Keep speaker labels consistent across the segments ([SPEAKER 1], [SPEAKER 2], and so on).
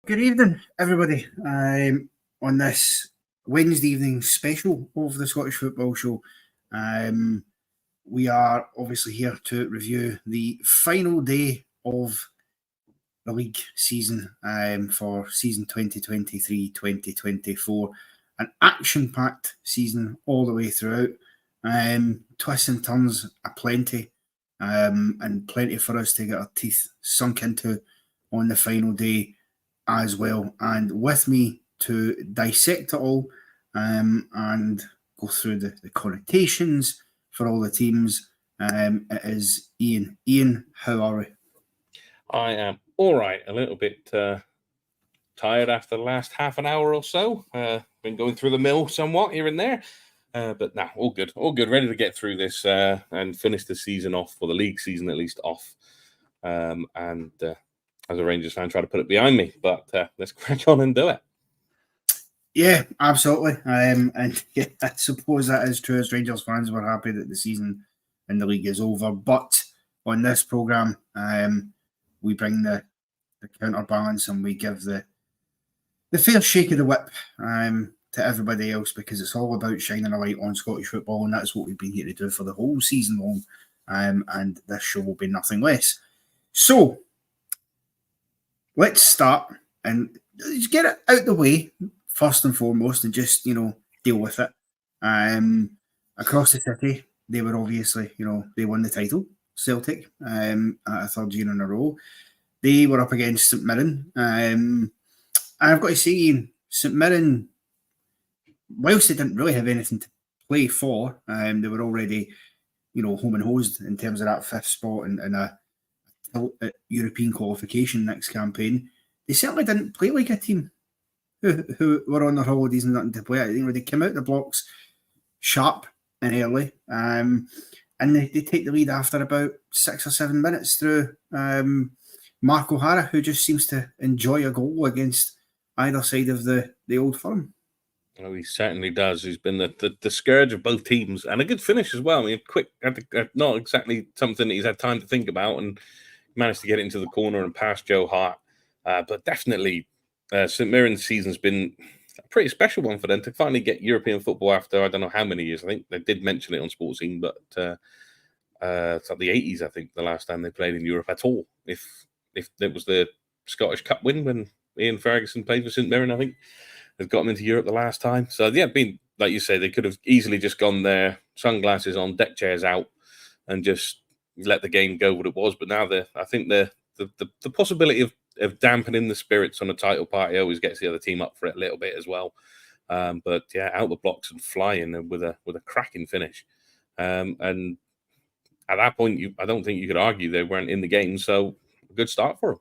[SPEAKER 1] Good evening, everybody. On this Wednesday evening special of the Scottish Football Show, we are obviously here to review the final day of the league season for season 2023-2024. An action-packed season all the way throughout. Twists and turns aplenty, and plenty for us to get our teeth sunk into on the final day as well. And with me to dissect it all and go through the connotations for all the teams, it is Ian. Ian, how are we?
[SPEAKER 2] I am all right. A little bit tired after the last half an hour or so. Been going through the mill somewhat here and there. But nah, all good. All good. Ready to get through this and finish the season off, or the league season at least off. As a Rangers fan, try to put it behind me, but let's crack on and do it.
[SPEAKER 1] Yeah, absolutely. And yeah, I suppose that is true. As Rangers fans, we're happy that the season in the league is over. But on this programme, we bring the counterbalance and we give the fair shake of the whip to everybody else, because it's all about shining a light on Scottish football, and that's what we've been here to do for the whole season long. And this show will be nothing less. So, let's start and just get it out the way first and foremost, and just deal with it. Across the city, they were obviously they won the title, Celtic, at a third year in a row. They were up against St Mirren. I've got to say, St Mirren, whilst they didn't really have anything to play for, they were already home and hosed in terms of that fifth spot and a European qualification next campaign. They certainly didn't play like a team who were on their holidays and nothing to play. They came out the blocks sharp and early, and they take the lead after about 6 or 7 minutes through Mark O'Hara, who just seems to enjoy a goal against either side of the Old Firm.
[SPEAKER 2] Oh, he certainly does. He's been the scourge of both teams, and a good finish as well. I mean, quick, not exactly something that he's had time to think about, and managed to get it into the corner and past Joe Hart. But definitely, St Mirren's season's been a pretty special one for them to finally get European football after I don't know how many years. I think they did mention it on Sports Scene, but it's like the 80s, I think, the last time they played in Europe at all. If it was the Scottish Cup win when Ian Ferguson played for St Mirren, I think they've got them into Europe the last time. So yeah, been like you say, they could have easily just gone there, sunglasses on, deck chairs out, and just let the game go what it was. But now I think the possibility of dampening the spirits on a title party always gets the other team up for it a little bit as well. But yeah, out the blocks and flying with a cracking finish. And at that point, I don't think you could argue they weren't in the game. So a good start for them.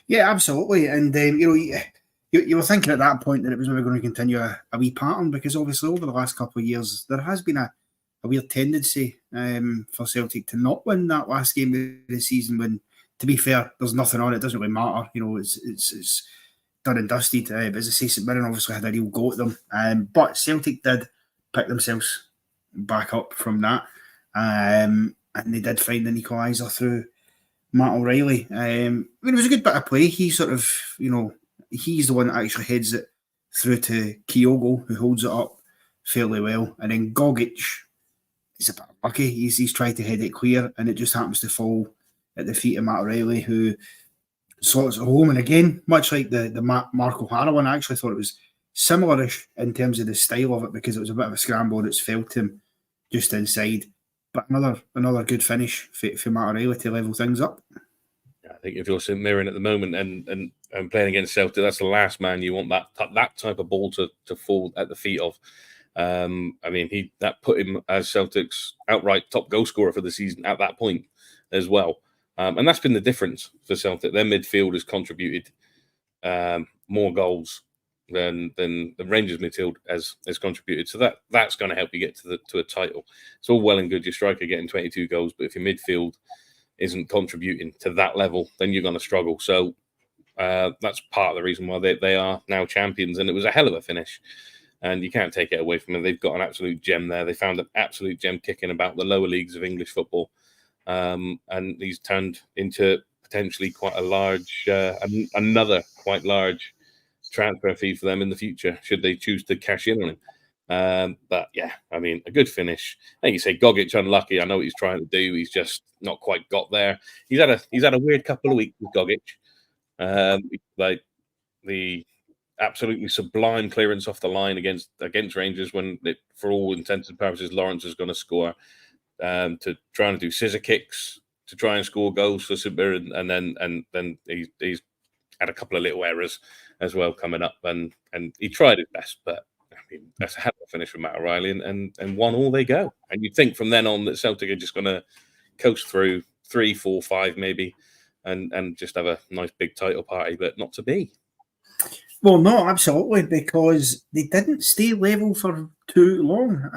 [SPEAKER 1] Yeah, absolutely. And you were thinking at that point that it was maybe going to continue a wee pattern, because obviously over the last couple of years there has been a weird tendency for Celtic to not win that last game of the season when, to be fair, there's nothing on it. It doesn't really matter. It's done and dusted. As I say, St Mirren obviously had a real go at them. But Celtic did pick themselves back up from that. And they did find an equaliser through Matt O'Reilly. It was a good bit of play. He sort of, he's the one that actually heads it through to Kyogo, who holds it up fairly well. And then Gogic, he's a bit lucky. He's tried to head it clear, and it just happens to fall at the feet of Matt O'Reilly, who slots it home. And again, much like the Mark O'Hara one, I actually thought it was similar-ish in terms of the style of it, because it was a bit of a scramble and it's felt him just inside. But another good finish for Matt O'Reilly to level things up.
[SPEAKER 2] I think if you're St Mirren at the moment and playing against Celtic, that's the last man you want that type of ball to fall at the feet of. I mean, that put him as Celtic's outright top goal scorer for the season at that point as well. And that's been the difference for Celtic. Their midfield has contributed more goals than the Rangers midfield has contributed. So that's going to help you get to a title. It's all well and good your striker getting 22 goals, but if your midfield isn't contributing to that level, then you're going to struggle. So that's part of the reason why they are now champions. And it was a hell of a finish, and you can't take it away from them. They've got an absolute gem there. They found an absolute gem kicking about the lower leagues of English football, and he's turned into potentially quite a large, another quite large transfer fee for them in the future, should they choose to cash in on him. But yeah, I mean, a good finish. I think you say Gogic unlucky. I know what he's trying to do. He's just not quite got there. He's had a weird couple of weeks with Gogic. Like the absolutely sublime clearance off the line against Rangers when, for all intents and purposes, Lawrence is going to score. To trying to do scissor kicks to try and score goals for St Mirren, and then he's had a couple of little errors as well coming up, and he tried his best, but I mean that's a hell of a finish from Matt O'Reilly, and 1-1 they go. And you'd think from then on that Celtic are just going to coast through 3, 4, 5 maybe, and just have a nice big title party, but not to be.
[SPEAKER 1] Well, no, absolutely, because they didn't stay level for too long.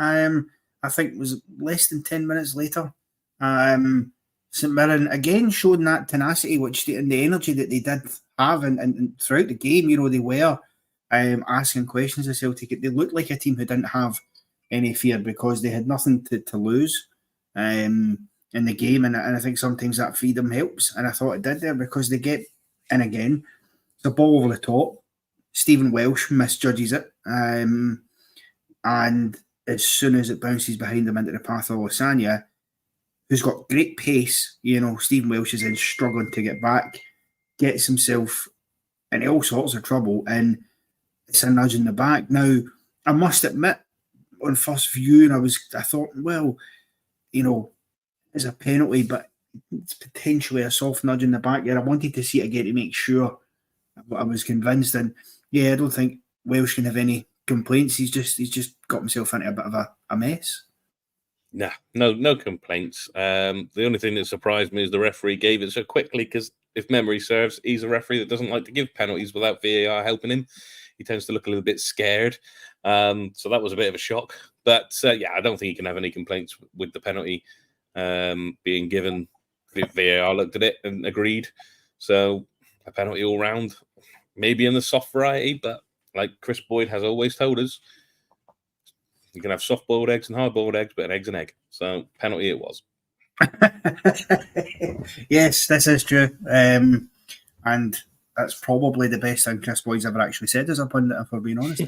[SPEAKER 1] I think it was less than 10 minutes later. St Mirren again showed that tenacity, and the energy that they did have, and throughout the game, they were asking questions of Celtic. They looked like a team who didn't have any fear because they had nothing to lose in the game, and I think sometimes that freedom helps, and I thought it did there because they get in again, the ball over the top. Stephen Welsh misjudges it, and as soon as it bounces behind him into the path of Lasagna, who's got great pace, Stephen Welsh is then struggling to get back, gets himself in all sorts of trouble, and it's a nudge in the back. Now, I must admit, on first view, I thought, well, it's a penalty, but it's potentially a soft nudge in the back there. I wanted to see it again to make sure, but I was convinced, and yeah, I don't think Welsh can have any complaints. He's just got himself into a bit of a mess.
[SPEAKER 2] Nah, no complaints. The only thing that surprised me is the referee gave it so quickly, because if memory serves, he's a referee that doesn't like to give penalties without VAR helping him. He tends to look a little bit scared. So that was a bit of a shock. But yeah, I don't think he can have any complaints with the penalty being given. The VAR looked at it and agreed. So a penalty all round, maybe in the soft variety, but like Chris Boyd has always told us, you can have soft-boiled eggs and hard-boiled eggs, but an egg's an egg. So penalty it was.
[SPEAKER 1] Yes, this is true. And that's probably the best thing Chris Boyd's ever actually said as a pundit, if we're being honest.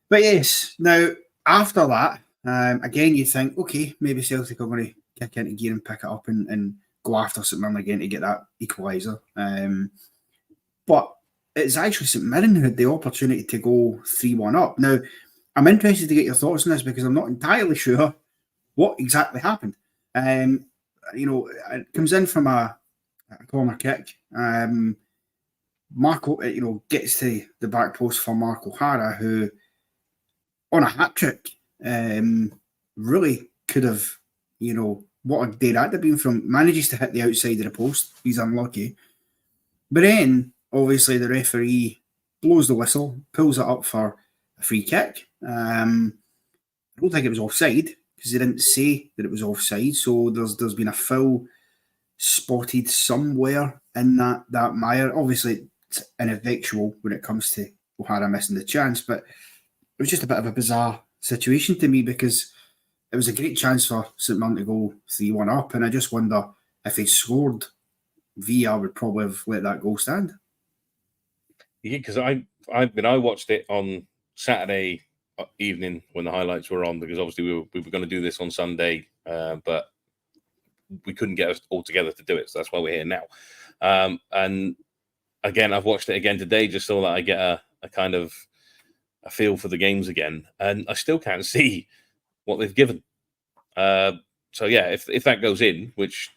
[SPEAKER 1] But yes, now after that, again, you think, okay, maybe Celtic are going to kick into gear and pick it up and go after St Mirren again to get that equaliser. But it's actually St Mirren who had the opportunity to go 3-1 up. Now, I'm interested to get your thoughts on this because I'm not entirely sure what exactly happened. It comes in from a corner kick. Marco, gets to the back post for Mark O'Hara, who, on a hat-trick, really could have, what a day that'd have been from, manages to hit the outside of the post. He's unlucky. But then, obviously, the referee blows the whistle, pulls it up for a free kick. I don't think it was offside because they didn't say that it was offside. So there's been a foul spotted somewhere in that mire. Obviously, it's ineffectual when it comes to O'Hara missing the chance, but it was just a bit of a bizarre situation to me because it was a great chance for St Mirren to go 3-1 up, and I just wonder if they scored, VR would probably have let that goal stand.
[SPEAKER 2] Yeah, because I watched it on Saturday evening when the highlights were on, because obviously we were going to do this on Sunday, but we couldn't get us all together to do it, so that's why we're here now. And again, I've watched it again today just so that I get a kind of a feel for the games again, and I still can't see what they've given. So yeah, if that goes in, which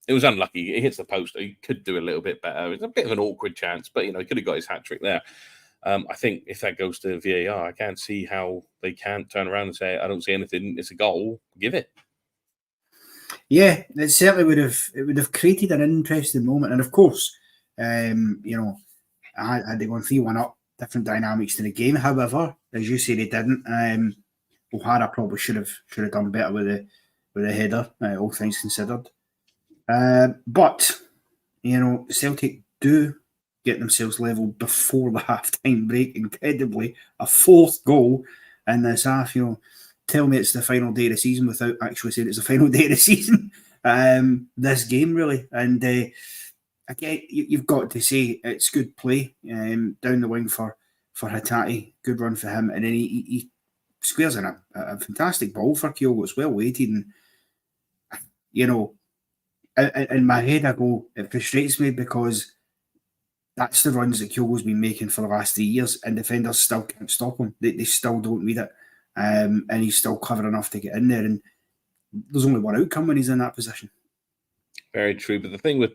[SPEAKER 2] it was unlucky, it hits the post. He could do a little bit better. It's a bit of an awkward chance, but he could have got his hat trick there. I think if that goes to VAR, I can't see how they can't turn around and say, I don't see anything. It's a goal. Give it.
[SPEAKER 1] Yeah, it certainly would have created an interesting moment, and of course, had they gone 3-1 up, different dynamics to the game. However, as you say, they didn't. O'Hara probably should have done better with the header, all things considered. But Celtic do get themselves level before the half-time break. Incredibly, a fourth goal in this half. Tell me it's the final day of the season without actually saying it's the final day of the season. this game, really. And again, you've got to say it's good play down the wing for Hatate. Good run for him. And then he squares in a fantastic ball for Kyogo. It's well weighted. And, in my head, I go, it frustrates me because that's the runs that Kyogo's been making for the last 3 years, and defenders still can't stop him. They still don't read it. And he's still clever enough to get in there. And there's only one outcome when he's in that position.
[SPEAKER 2] Very true. But the thing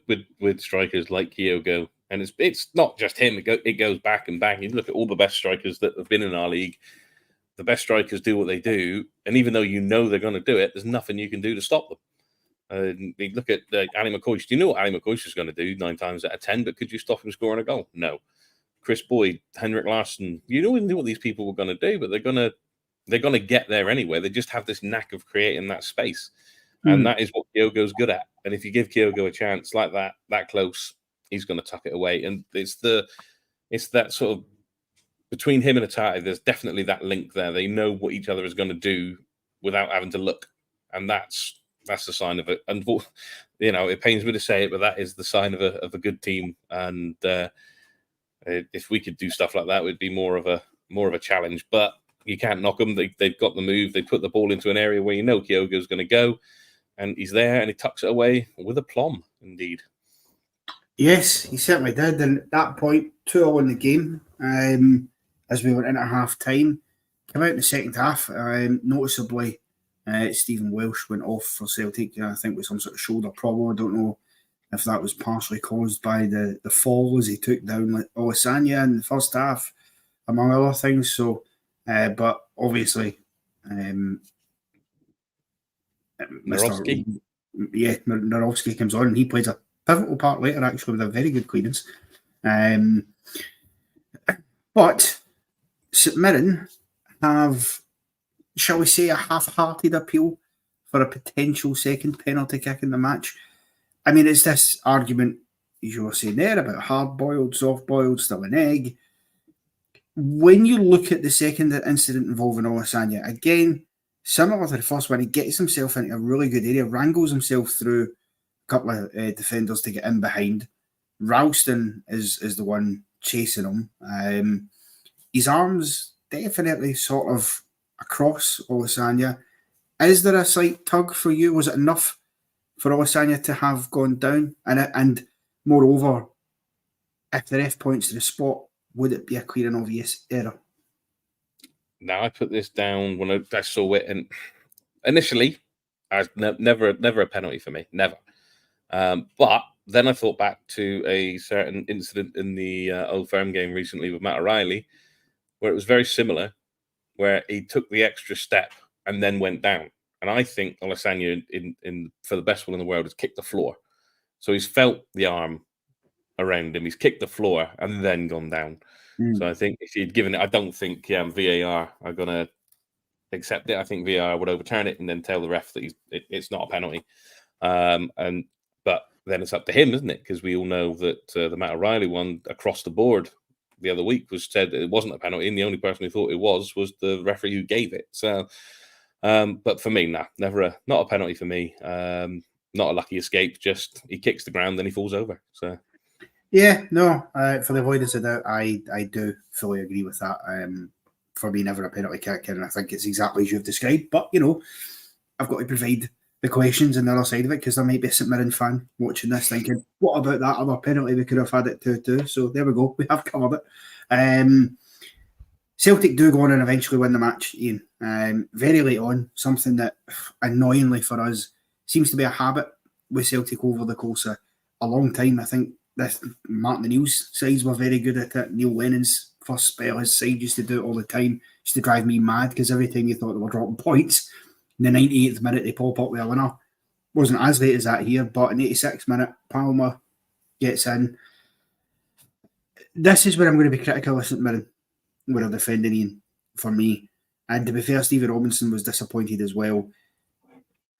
[SPEAKER 2] with strikers like Kyogo, and it's not just him, it goes back and back. You look at all the best strikers that have been in our league, the best strikers do what they do. And even though they're going to do it, there's nothing you can do to stop them. You look at Ali McCoy. Do you know what Ali McCoy is going to do 9 times out of 10? But could you stop him scoring a goal? No. Chris Boyd, Henrik Larsson, you know what these people were going to do, but they're going to get there anyway. They just have this knack of creating that space. And that is what Kyogo's good at. And if you give Kyogo a chance like that close, he's going to tuck it away. And it's that sort of, between him and Hatate, there's definitely that link there. They know what each other is going to do without having to look. And that's the sign of it. And it pains me to say it, but that is the sign of a good team. And if we could do stuff like that, it would be more of a challenge. But you can't knock them. They've got the move. They put the ball into an area where Kyogo's going to go, and he's there, and he tucks it away with aplomb, indeed.
[SPEAKER 1] Yes, he certainly did. And at that point, 2-0 in the game, as we went into half-time. Came out in the second half, noticeably, Stephen Welsh went off for Celtic, I think with some sort of shoulder problem. I don't know if that was partially caused by the fall as he took down Olasanya in the first half, among other things. So, but obviously, Narovsky comes on and he plays a pivotal part later, actually, with a very good clearance. But St Mirren have, shall we say, a half-hearted appeal for a potential second penalty kick in the match. I mean, it's this argument, as you were saying there, about hard-boiled, soft-boiled, still an egg. When you look at the second incident involving Olasanya, again, similar to the first one, he gets himself into a really good area, wrangles himself through a couple of defenders to get in behind. Ralston is the one chasing him. His arms definitely sort of across Olasanya. Is there a slight tug for you? Was it enough for Olasanya to have gone down? And moreover, if the ref points to the spot, would it be a clear and obvious error?
[SPEAKER 2] Now, I put this down when I saw it, and initially, I was never a penalty for me, never. But then I thought back to a certain incident in the Old Firm game recently with Matt O'Reilly, where it was very similar, where he took the extra step and then went down. And I think Olasanya, in for the best will in the world, has kicked the floor. So he's felt the arm around him. He's kicked the floor and then gone down. So I think if he'd given it, I don't think VAR are going to accept it. I think VAR would overturn it and then tell the ref that it's not a penalty. But then it's up to him, isn't it? Because we all know that the Matt O'Reilly one across the board the other week was said it wasn't a penalty, and the only person who thought it was the referee who gave it. So, but for me, not a penalty for me. Not a lucky escape. Just he kicks the ground, then he falls over. So. Yeah,
[SPEAKER 1] no, for the avoidance of doubt, I do fully agree with that. For me, never a penalty kick, and I think it's exactly as you've described. But, I've got to provide the questions on the other side of it, because there might be a St Mirren fan watching this thinking, what about that other penalty? We could have had it 2-2. So there we go. We have covered it. Celtic do go on and eventually win the match, Ian. Very late on, something that, annoyingly for us, seems to be a habit with Celtic over the course of a long time. I think Martin O'Neill's sides were very good at it. Neil Lennon's first spell, his side used to do it all the time. Used to drive me mad, because every time you thought they were dropping points, in the 98th minute they pop up with a winner. Wasn't as late as that here, but in the 86th minute, Palmer gets in. This is where I'm going to be critical of St Mirren, where I'm defending Ian, for me. And to be fair, Stevie Robinson was disappointed as well.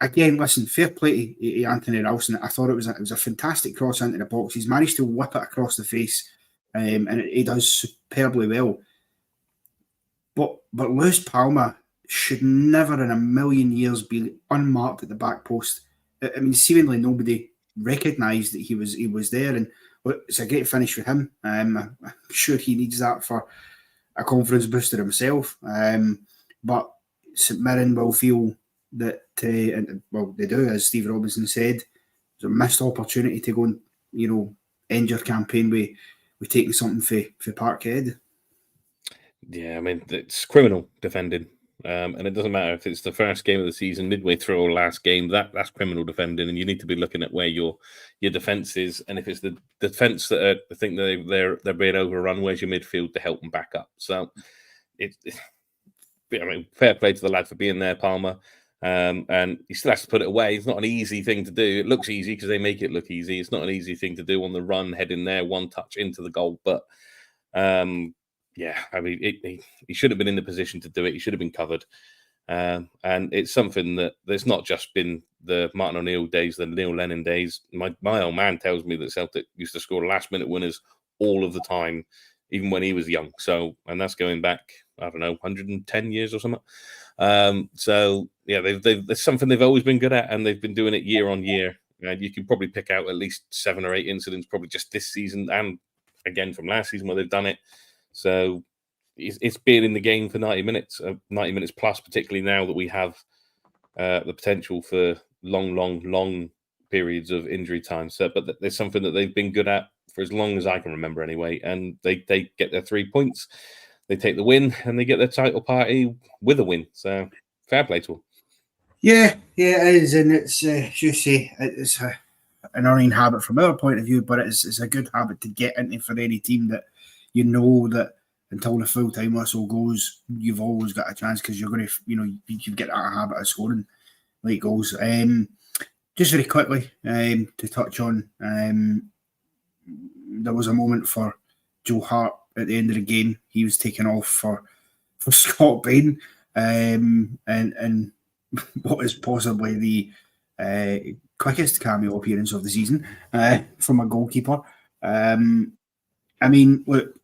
[SPEAKER 1] Again, listen, fair play to Anthony Ralston. I thought it was a fantastic cross into the box. He's managed to whip it across the face, and he does superbly well. But Lewis Palmer should never in a million years be unmarked at the back post I mean, seemingly nobody recognised that he was there, and it's a great finish for him. I'm sure he needs that for a confidence booster himself. But St Mirren will feel that, and well, they do, as Steve Robinson said, it's a missed opportunity to go and end your campaign with taking something for Parkhead.
[SPEAKER 2] Yeah, I mean, it's criminal defending. And it doesn't matter if it's the first game of the season, midway through, or last game. That's criminal defending, and you need to be looking at where your defense is. And if it's the defense that I think they're being overrun, where's your midfield to help them back up? So, I mean, fair play to the lad for being there, Palmer. And he still has to put it away. It's not an easy thing to do. It looks easy because they make it look easy. It's not an easy thing to do on the run, head in there, one touch into the goal, but. Yeah, I mean, he should have been in the position to do it. He should have been covered. And it's something there's not just been the Martin O'Neill days, the Neil Lennon days. My old man tells me that Celtic used to score last-minute winners all of the time, even when he was young. So, and that's going back, I don't know, 110 years or something. So, yeah, there's something they've always been good at, and they've been doing it year on year. And you can probably pick out at least 7 or 8 incidents, probably just this season and again from last season where they've done it. So it's been in the game for 90 minutes plus, particularly now that we have the potential for long periods of injury time. So, but there's something that they've been good at for as long as I can remember anyway. And they get their 3 points, they take the win, and they get their title party with a win. So fair play to them.
[SPEAKER 1] Yeah, it is. And it's, as you say, it's an annoying habit from our point of view, but it's a good habit to get into for any team that you know that until the full-time whistle goes, you've always got a chance because you're going to, you get that habit of scoring late goals. Just very quickly to touch on, there was a moment for Joe Hart at the end of the game. He was taken off for Scott Bain, and what is possibly the quickest cameo appearance of the season from a goalkeeper. I mean, look,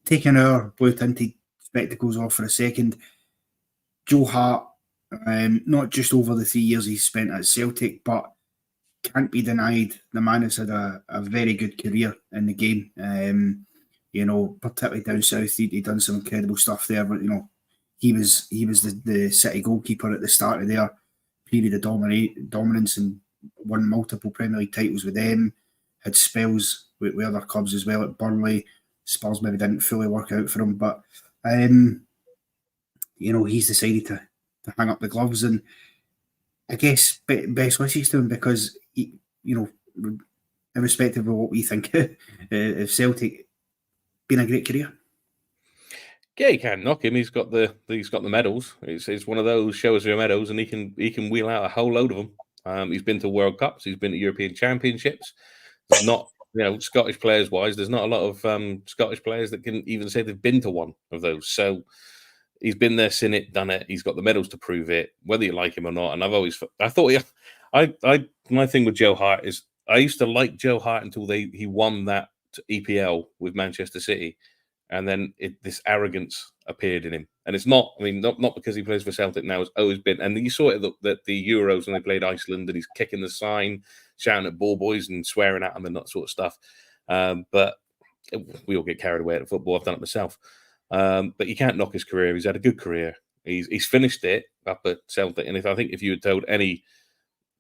[SPEAKER 1] taking our blue-tinted spectacles off for a second, Joe Hart, not just over the 3 years he's spent at Celtic, but can't be denied the man has had a very good career in the game. Particularly down south, he'd done some incredible stuff there. But he was the City goalkeeper at the start of their period of dominance and won multiple Premier League titles with them. Had spells with other clubs as well at Burnley. Spurs maybe didn't fully work out for him, but he's decided to hang up the gloves, and I guess best wishes to him because irrespective of what we think of Celtic, been a great career.
[SPEAKER 2] Yeah, you can't knock him. He's got the medals. It's one of those show us your medals, and he can wheel out a whole load of them. He's been to World Cups. He's been to European Championships. There's not. Scottish players wise, there's not a lot of Scottish players that can even say they've been to one of those. So he's been there, seen it, done it. He's got the medals to prove it, whether you like him or not. And my thing with Joe Hart is I used to like Joe Hart until he won that EPL with Manchester City, and then this arrogance appeared in him. And it's not, not because he plays for Celtic now. It's always been, and you saw it that the Euros when they played Iceland, and he's kicking the sign, shouting at ball boys and swearing at them and that sort of stuff. But we all get carried away at football. I've done it myself. But you can't knock his career. He's had a good career. He's finished it up at Celtic. And I think if you had told any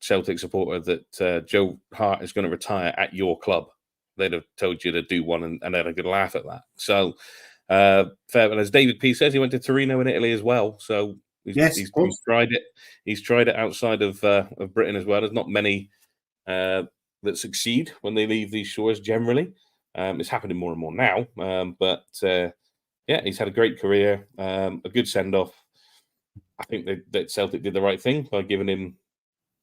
[SPEAKER 2] Celtic supporter that Joe Hart is going to retire at your club, they'd have told you to do one and had a good laugh at that. So fair. And as David P says, he went to Torino in Italy as well. So he's tried it. He's tried it outside of Britain as well. There's not many that succeed when they leave these shores generally. It's happening more and more now. But he's had a great career, a good send-off. I think that Celtic did the right thing by giving him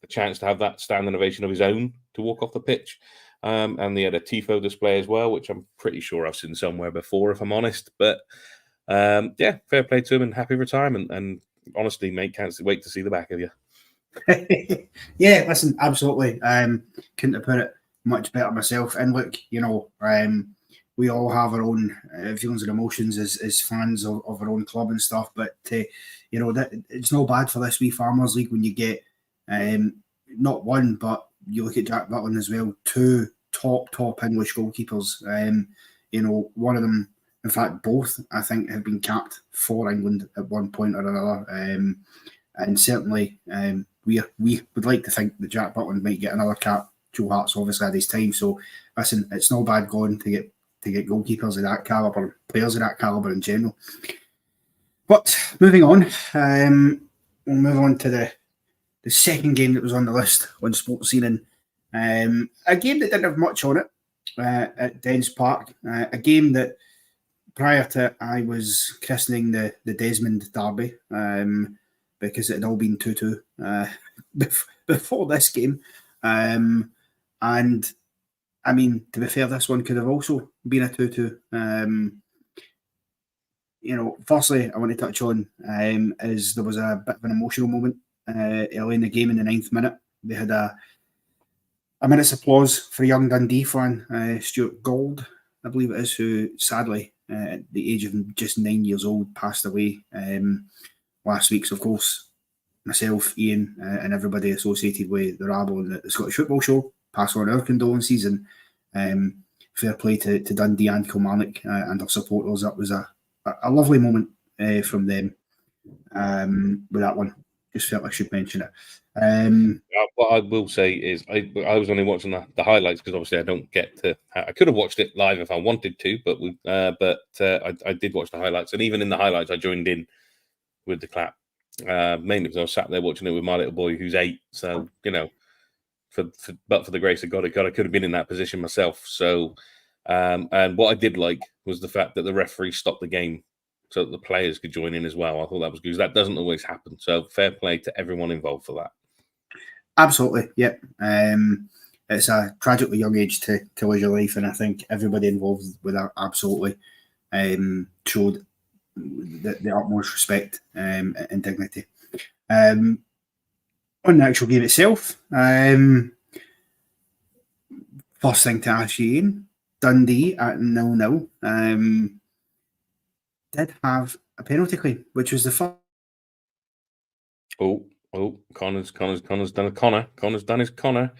[SPEAKER 2] a chance to have that standing ovation of his own to walk off the pitch. And they had a tifo display as well, which I'm pretty sure I've seen somewhere before, if I'm honest. But fair play to him and happy retirement. And honestly, mate, can't wait to see the back of you.
[SPEAKER 1] Yeah, listen, absolutely. Couldn't have put it much better myself. And look, we all have our own feelings and emotions as fans of our own club and stuff. But that it's no bad for this wee Farmers League when you get not one, but you look at Jack Butland as well, two top English goalkeepers. One of them, in fact, both, I think, have been capped for England at one point or another. And certainly, we would like to think that Jack Butland might get another cap. Joe Hart's obviously had his time, so listen, it's no bad going to get goalkeepers of that calibre, players of that calibre in general. But moving on, we'll move on to the second game that was on the list on Sports Scene. A game that didn't have much on it at Dens Park. A game that prior to I was christening the Desmond Derby because it had all been 2-2 before this game. And I mean, to be fair, this one could have also been a 2-2. Firstly, I want to touch on is there was a bit of an emotional moment early in the game in the 9th minute. They had a minute's applause for a young Dundee fan, Stuart Gold, I believe it is, who sadly, at the age of just 9 years old, passed away last week. So, of course, myself, Ian, and everybody associated with the rabble and the Scottish Football Show pass on our condolences, and fair play to Dundee and Kilmarnock and our supporters. That was a lovely moment from them with that one. Just felt I should mention it.
[SPEAKER 2] What I will say is I was only watching the highlights because obviously I don't get to. I could have watched it live if I wanted to, but I did watch the highlights, and even in the highlights I joined in with the clap. Mainly because I was sat there watching it with my little boy who's 8. So but for the grace of God, I could have been in that position myself. So, and what I did like was the fact that the referee stopped the game so that the players could join in as well. I thought that was good because that doesn't always happen. So fair play to everyone involved for that.
[SPEAKER 1] Absolutely, yep. It's a tragically young age to lose your life, and I think everybody involved with that absolutely showed the utmost respect and dignity. On the actual game itself, first thing to ask you, Ian, Dundee at 0-0 did have a penalty claim, which was the first.
[SPEAKER 2] Oh, Connor's done a Connor. Connor's done his Connor.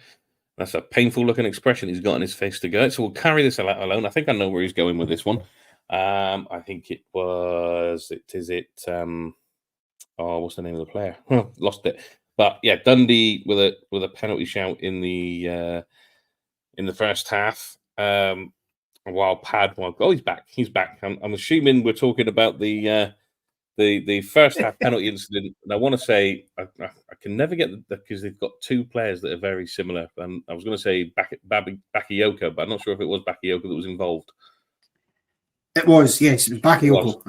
[SPEAKER 2] That's a painful looking expression he's got on his face to go. So we'll carry this alone. I think I know where he's going with this one. I think it was. What's the name of the player? Lost it. But yeah, Dundee with a penalty shout in the first half. While he's back. He's back. I'm assuming we're talking about the first half penalty incident. And I want to say I can never get because they've got two players that are very similar. And I was going to say Bakayoko, but I'm not sure if it was Bakayoko that was involved.
[SPEAKER 1] It was, yes, it was Bakayoko.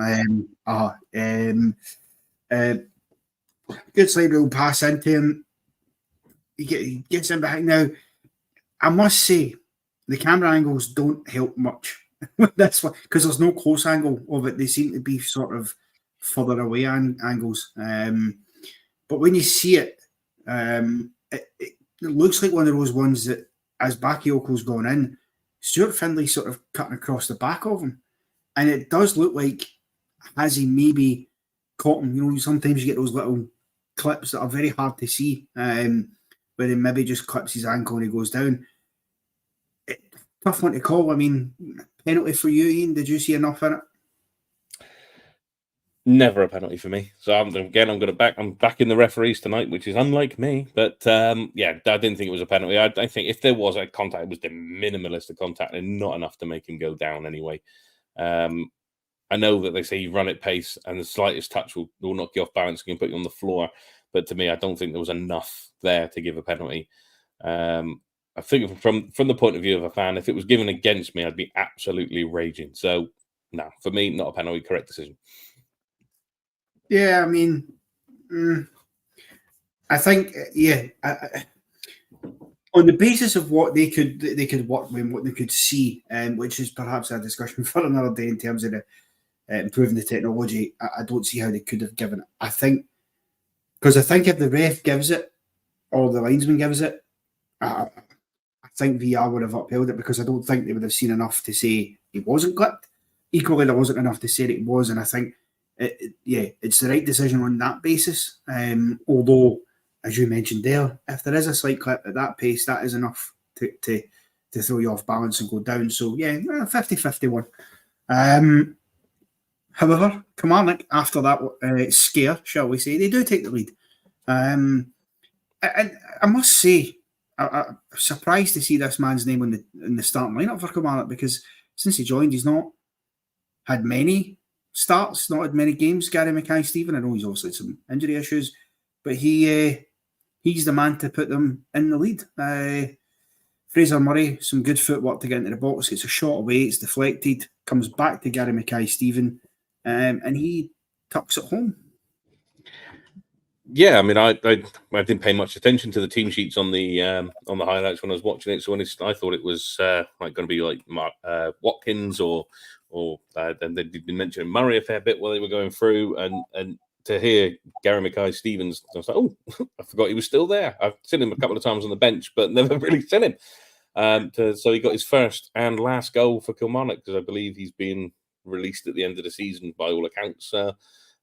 [SPEAKER 1] Good slide rule pass into him. He gets in behind. Now, I must say, the camera angles don't help much with this one because there's no close angle of it. They seem to be sort of further away angles. But when you see it, it looks like one of those ones that, as Bakayoko's gone in, Stuart Findlay's sort of cutting across the back of him. And it does look like, has he maybe caught him? Sometimes you get those little clips that are very hard to see, where he maybe just clips his ankle and he goes down. Tough one to call. I mean, penalty for you, Ian. Did you see enough in it?
[SPEAKER 2] Never a penalty for me. So I'm back in the referees tonight, which is unlike me. But I didn't think it was a penalty. I think if there was a contact, it was the minimalist of contact and not enough to make him go down anyway. I know that they say you run at pace and the slightest touch will knock you off balance and put you on the floor. But to me, I don't think there was enough there to give a penalty. I think from the point of view of a fan, if it was given against me, I'd be absolutely raging. So, no, for me, not a penalty, correct decision.
[SPEAKER 1] Yeah, I mean, I think, on the basis of what they could work with, what they could see, which is perhaps a discussion for another day in terms of improving the technology, I don't see how they could have given it. I think if the ref gives it or the linesman gives it, I think VR would have upheld it because I don't think they would have seen enough to say he wasn't clipped. Equally, there wasn't enough to say that he was, and I think, it's the right decision on that basis. Although as you mentioned there, if there is a slight clip at that pace, that is enough to throw you off balance and go down. So, yeah, 50-51. However, Kilmarnock, after that scare, shall we say, they do take the lead. And I must say, I'm surprised to see this man's name in the starting lineup for Kilmarnock, because since he joined, he's not had many starts, not had many games. Gary Mackay-Steven, I know he's also had some injury issues, but he's the man to put them in the lead. Fraser Murray, some good footwork to get into the box. It's a shot away, it's deflected, comes back to Gary Mackay-Steven, and he tucks it home.
[SPEAKER 2] Yeah, I mean, I didn't pay much attention to the team sheets on the highlights when I was watching it. So I thought it was going to be like Watkins or then they'd been mentioning Murray a fair bit while they were going through, and to hear Gary Mackay-Stevens, I was like, oh, I forgot he was still there. I've seen him a couple of times on the bench, but never really seen him. So he got his first and last goal for Kilmarnock, because I believe he's been released at the end of the season by all accounts. A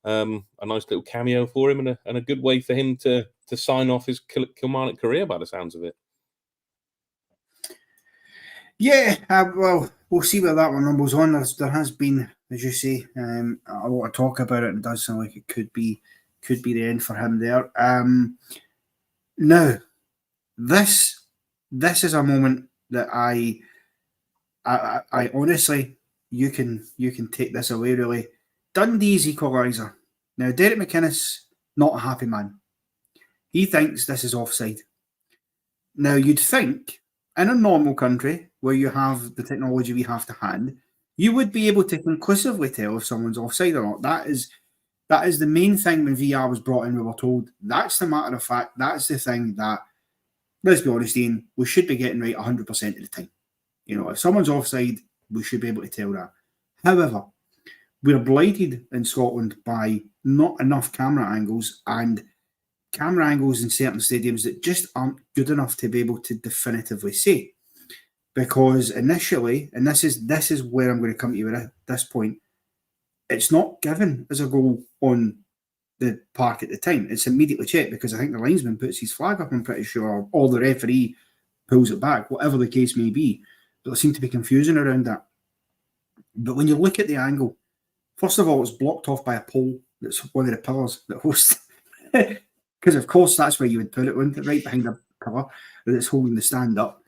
[SPEAKER 2] nice little cameo for him, and a good way for him to sign off his Kilmarnock career, by the sounds of it.
[SPEAKER 1] Yeah, well, we'll see where that one rumbles on. There has been, as you say, a lot of talk about it, and it does sound like it could be the end for him there. Now, this is a moment that I honestly, you can take this away, really. Dundee's equaliser. Now, Derek McInnes, not a happy man. He thinks this is offside. Now, you'd think, in a normal country where you have the technology we have to hand, you would be able to conclusively tell if someone's offside or not. That is the main thing. When VR was brought in, we were told that's the matter of fact. That's the thing that, let's be honest, Ian, we should be getting right 100% of the time. You know, if someone's offside, we should be able to tell that. However, we're blighted in Scotland by not enough camera angles, and camera angles in certain stadiums that just aren't good enough to be able to definitively say. Because initially, and this is where I'm going to come to you at this point, it's not given as a goal on the park at the time. It's immediately checked, because I think the linesman puts his flag up, I'm pretty sure, or the referee pulls it back, whatever the case may be. But there seems to be confusion around that. But when you look at the angle, first of all, it's blocked off by a pole that's one of the pillars that hosts, because of course that's where you would put it, wouldn't it? Right behind the pillar that's holding the stand up.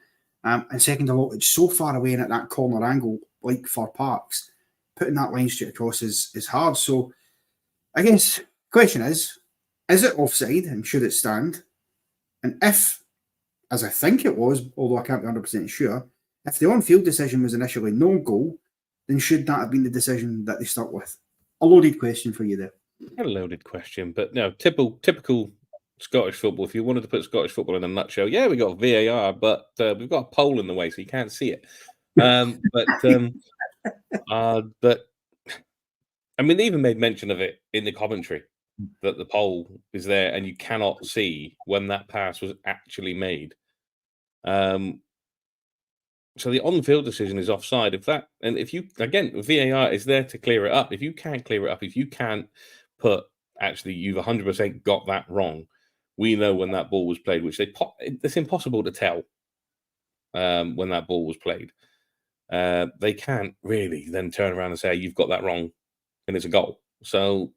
[SPEAKER 1] And second of all, it's so far away and at that corner angle, like for Parks, putting that line straight across is hard. So I guess the question is it offside and should it stand? And if, as I think it was, although I can't be 100% sure, if the on-field decision was initially no goal, then should that have been the decision that they stuck with? A loaded question for you there.
[SPEAKER 2] A loaded question, but no, typical Scottish football. If you wanted to put Scottish football in a nutshell, yeah, we got VAR, but we've got a pole in the way, so you can't see it. But I mean, they even made mention of it in the commentary, that the pole is there and you cannot see when that pass was actually made. So the on-field decision is offside. If you, again, VAR is there to clear it up. If you can't clear it up, if you can't put, actually, you've 100% got that wrong, we know when that ball was played, which it's impossible to tell when that ball was played. They can't really then turn around and say, you've got that wrong, and it's a goal. So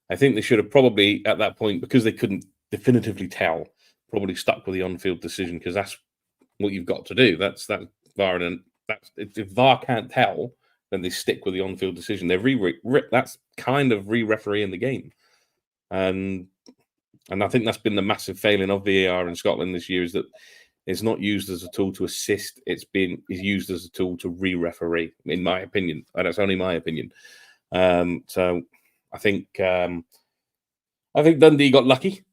[SPEAKER 2] I think they should have probably, at that point, because they couldn't definitively tell, probably stuck with the on-field decision, because that's what you've got to do. That's VAR, and if VAR can't tell, then they stick with the on-field decision. They're that's kind of re-refereeing the game, and I think that's been the massive failing of VAR in Scotland this year, is that it's not used as a tool to assist. It's used as a tool to re-referee, in my opinion, and that's only my opinion. So I think Dundee got lucky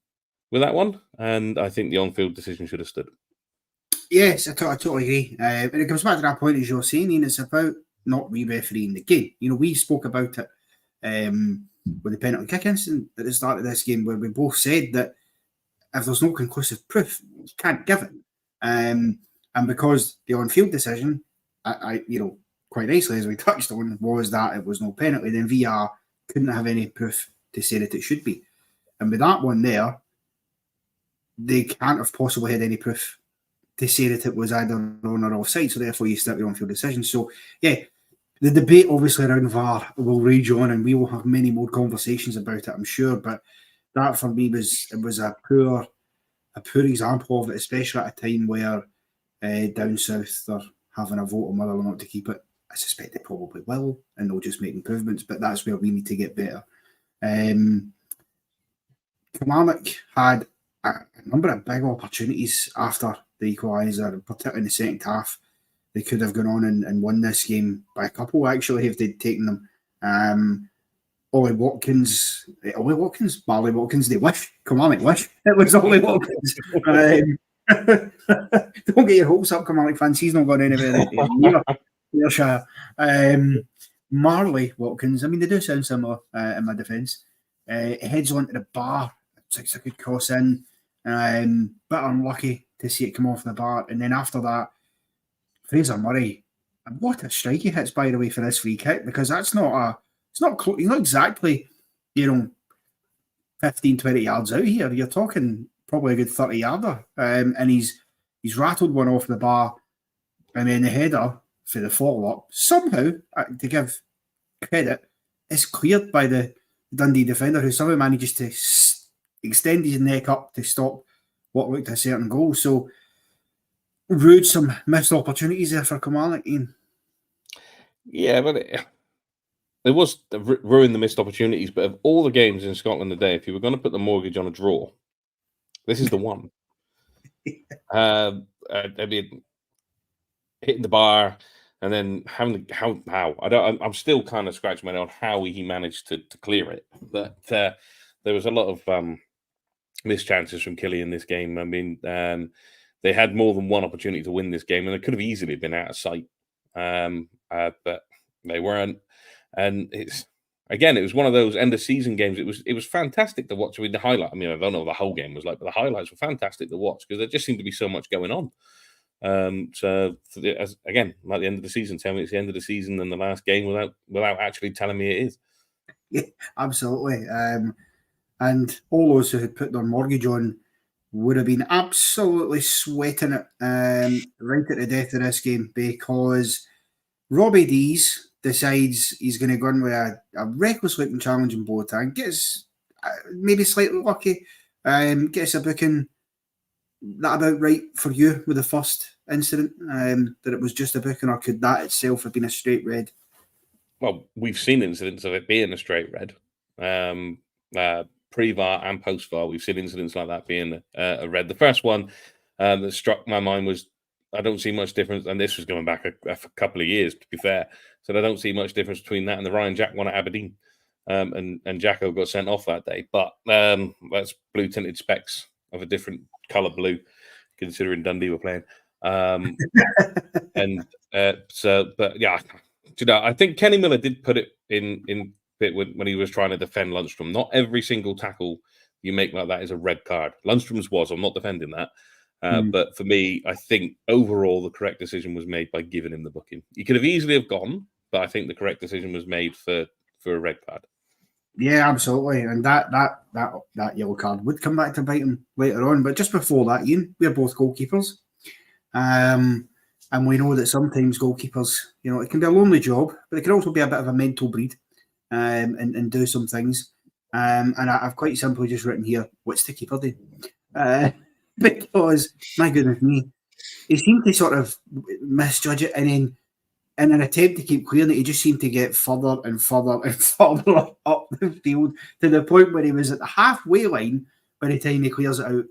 [SPEAKER 2] with that one, and I think the on-field decision should have stood.
[SPEAKER 1] Yes, I totally agree. And it comes back to that point, as you're saying, Ian, it's about not re-refereeing the game. You know, we spoke about it with the penalty kick incident at the start of this game, where we both said that if there's no conclusive proof, you can't give it. And because the on-field decision, I quite nicely, as we touched on, was that it was no penalty, then VR couldn't have any proof to say that it should be. And with that one there, they can't have possibly had any proof to say that it was either on or offside, so therefore you start your on-field decision. So, yeah, the debate obviously around VAR will rage on, and we will have many more conversations about it, I'm sure, but that for me was a poor example of it, especially at a time where down south they're having a vote on whether or not to keep it. I suspect they probably will, and they'll just make improvements, but that's where we need to get better. Kilmarnock had a number of big opportunities after the equaliser, particularly in the second half. They could have gone on and won this game by a couple, actually, if they'd taken them. Barley Watkins, they wish. Kilmarnock wish. It was Ollie Watkins. Don't get your hopes up, Kilmarnock fans. He's not gone anywhere near Shire. Marley Watkins, I mean, they do sound similar in my defence. Heads onto the bar. It's a good cross in. Bit unlucky to see it come off the bar. And then after that, Fraser Murray, and what a strike he hits, by the way, for this free kick, because that's not he's not exactly, 15, 20 yards out here. You're talking probably a good 30 yarder. And he's rattled one off the bar, and then the header for the follow-up, somehow, to give credit, is cleared by the Dundee defender, who somehow manages to extend his neck up to stop what looked a certain goal. So, rude, some missed opportunities there for Kilmarnock, Ian.
[SPEAKER 2] Yeah, but it was ruined the missed opportunities. But of all the games in Scotland today, if you were going to put the mortgage on a draw, this is the one. I mean, hitting the bar and then having how I'm still kind of scratching my head on how he managed to clear it. But there was a lot of missed chances from Killy in this game. I mean, they had more than one opportunity to win this game, and it could have easily been out of sight. But they weren't. And it was one of those end of season games. It was fantastic to watch. I mean, the highlight. I mean, I don't know what the whole game was like, but the highlights were fantastic to watch because there just seemed to be so much going on. Again, like the end of the season, tell me it's the end of the season and the last game without actually telling me it is.
[SPEAKER 1] Yeah, absolutely. And all those who had put their mortgage on would have been absolutely sweating it right at the death of this game, because Robbie Dees decides he's going to go in with a reckless-looking challenge in Boateng, gets maybe slightly lucky, gets a booking that about right for you with the first incident, that it was just a booking, or could that itself have been a straight red?
[SPEAKER 2] Well, we've seen incidents of it being a straight red. Pre-VAR and post-VAR, we've seen incidents like that being a red. The first one that struck my mind was, I don't see much difference, and this was going back a couple of years, to be fair, so I don't see much difference between that and the Ryan Jack one at Aberdeen. And Jacko got sent off that day. But that's blue-tinted specs of a different colour blue, considering Dundee were playing. But yeah, I think Kenny Miller did put it in bit when he was trying to defend Lundstrom. Not every single tackle you make like that is a red card. Lundstrom's was. I'm not defending that. But for me, I think overall the correct decision was made by giving him the booking. He could have easily have gone, but I think the correct decision was made for a red card.
[SPEAKER 1] Yeah, absolutely. And that yellow card would come back to bite him later on. But just before that, Ian, we're both goalkeepers. And we know that sometimes goalkeepers, it can be a lonely job, but it can also be a bit of a mental breed, and do some things. And I've quite simply just written here, what's the keeper doing? Because, my goodness me, he seemed to sort of misjudge it, and then in an attempt to keep clearing it, he just seemed to get further and further and further up the field, to the point where he was at the halfway line by the time he clears it out,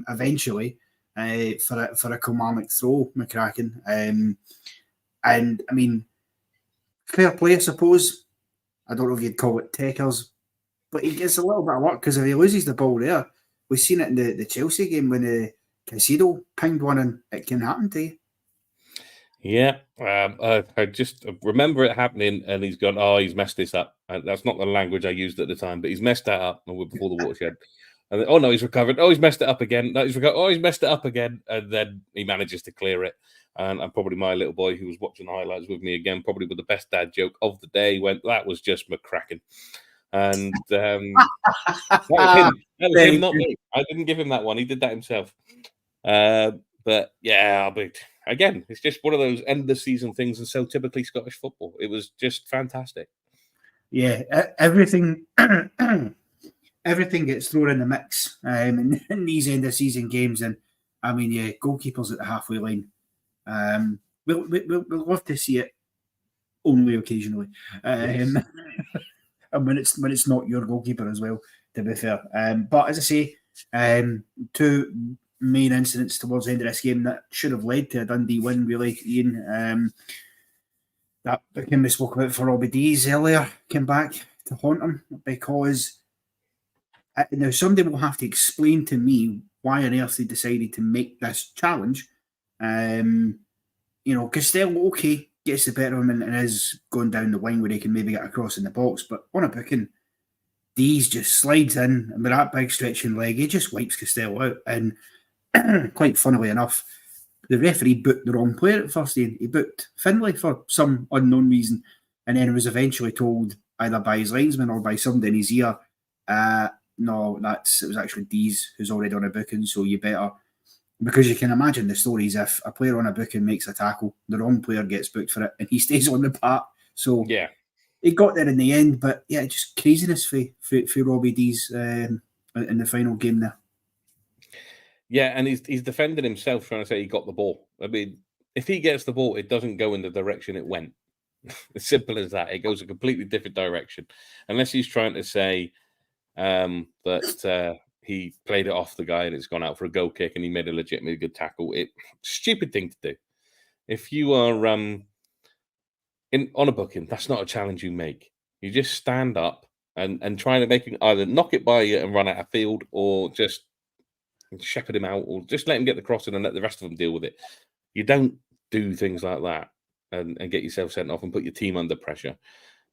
[SPEAKER 1] eventually, for a Kilmarnock throw, McCracken. And, I mean, fair play, I suppose. I don't know if you'd call it techers, but he gets a little bit of luck, because if he loses the ball there, we've seen it in the Chelsea game when Caicedo pinged one, and it can happen to you.
[SPEAKER 2] Yeah, I just remember it happening, and he's gone, oh, he's messed this up. And that's not the language I used at the time, but he's messed that up before the watershed. And then, oh, no, he's recovered. Oh, he's messed it up again. No, he's recovered. Oh, he's messed it up again. And then he manages to clear it. And probably my little boy, who was watching the highlights with me again, probably with the best dad joke of the day, went, that was just McCracken. And that was him. That was
[SPEAKER 1] Very
[SPEAKER 2] him, not
[SPEAKER 1] good.
[SPEAKER 2] me. I didn't give him that one. He did that himself. But yeah, again, it's just one of those end of the season things, and so typically Scottish football. It was just fantastic.
[SPEAKER 1] Yeah, everything everything gets thrown in the mix in these end of season games, and I mean, yeah, goalkeepers at the halfway line. We'll love to see it only occasionally,
[SPEAKER 2] Yes.
[SPEAKER 1] and when it's not your goalkeeper as well. To be fair, but as I say, two main incidents towards the end of this game that should have led to a Dundee win. Really, Ian. That game we spoke about for Robbie Dees earlier came back to haunt him because now somebody will have to explain to me why on earth they decided to make this challenge. Costello, okay, gets the better of him and is going down the wing where he can maybe get across in the box, but on a booking, Dees just slides in and with that big stretching leg, he just wipes Costello out. And quite funnily enough, the referee booked the wrong player at first. He booked Finlay for some unknown reason, and then was eventually told either by his linesman or by somebody in his ear, no, it was actually Dees who's already on a booking, so you better, because you can imagine the stories if a player on a booking makes a tackle, the wrong player gets booked for it, and he stays on the park. So
[SPEAKER 2] yeah,
[SPEAKER 1] he got there in the end, but yeah, just craziness for Robbie Dees in the final game there.
[SPEAKER 2] Yeah, and he's defending himself, trying to say he got the ball. I mean, if he gets the ball, it doesn't go in the direction it went. As simple as that. It goes a completely different direction. Unless he's trying to say that he played it off the guy and it's gone out for a goal kick and he made a legitimately good tackle. Stupid thing to do. If you are on a booking, that's not a challenge you make. You just stand up and try to make him either knock it by you and run out of field, or just shepherd him out, or just let him get the crossing and let the rest of them deal with it. You don't do things like that and get yourself sent off and put your team under pressure.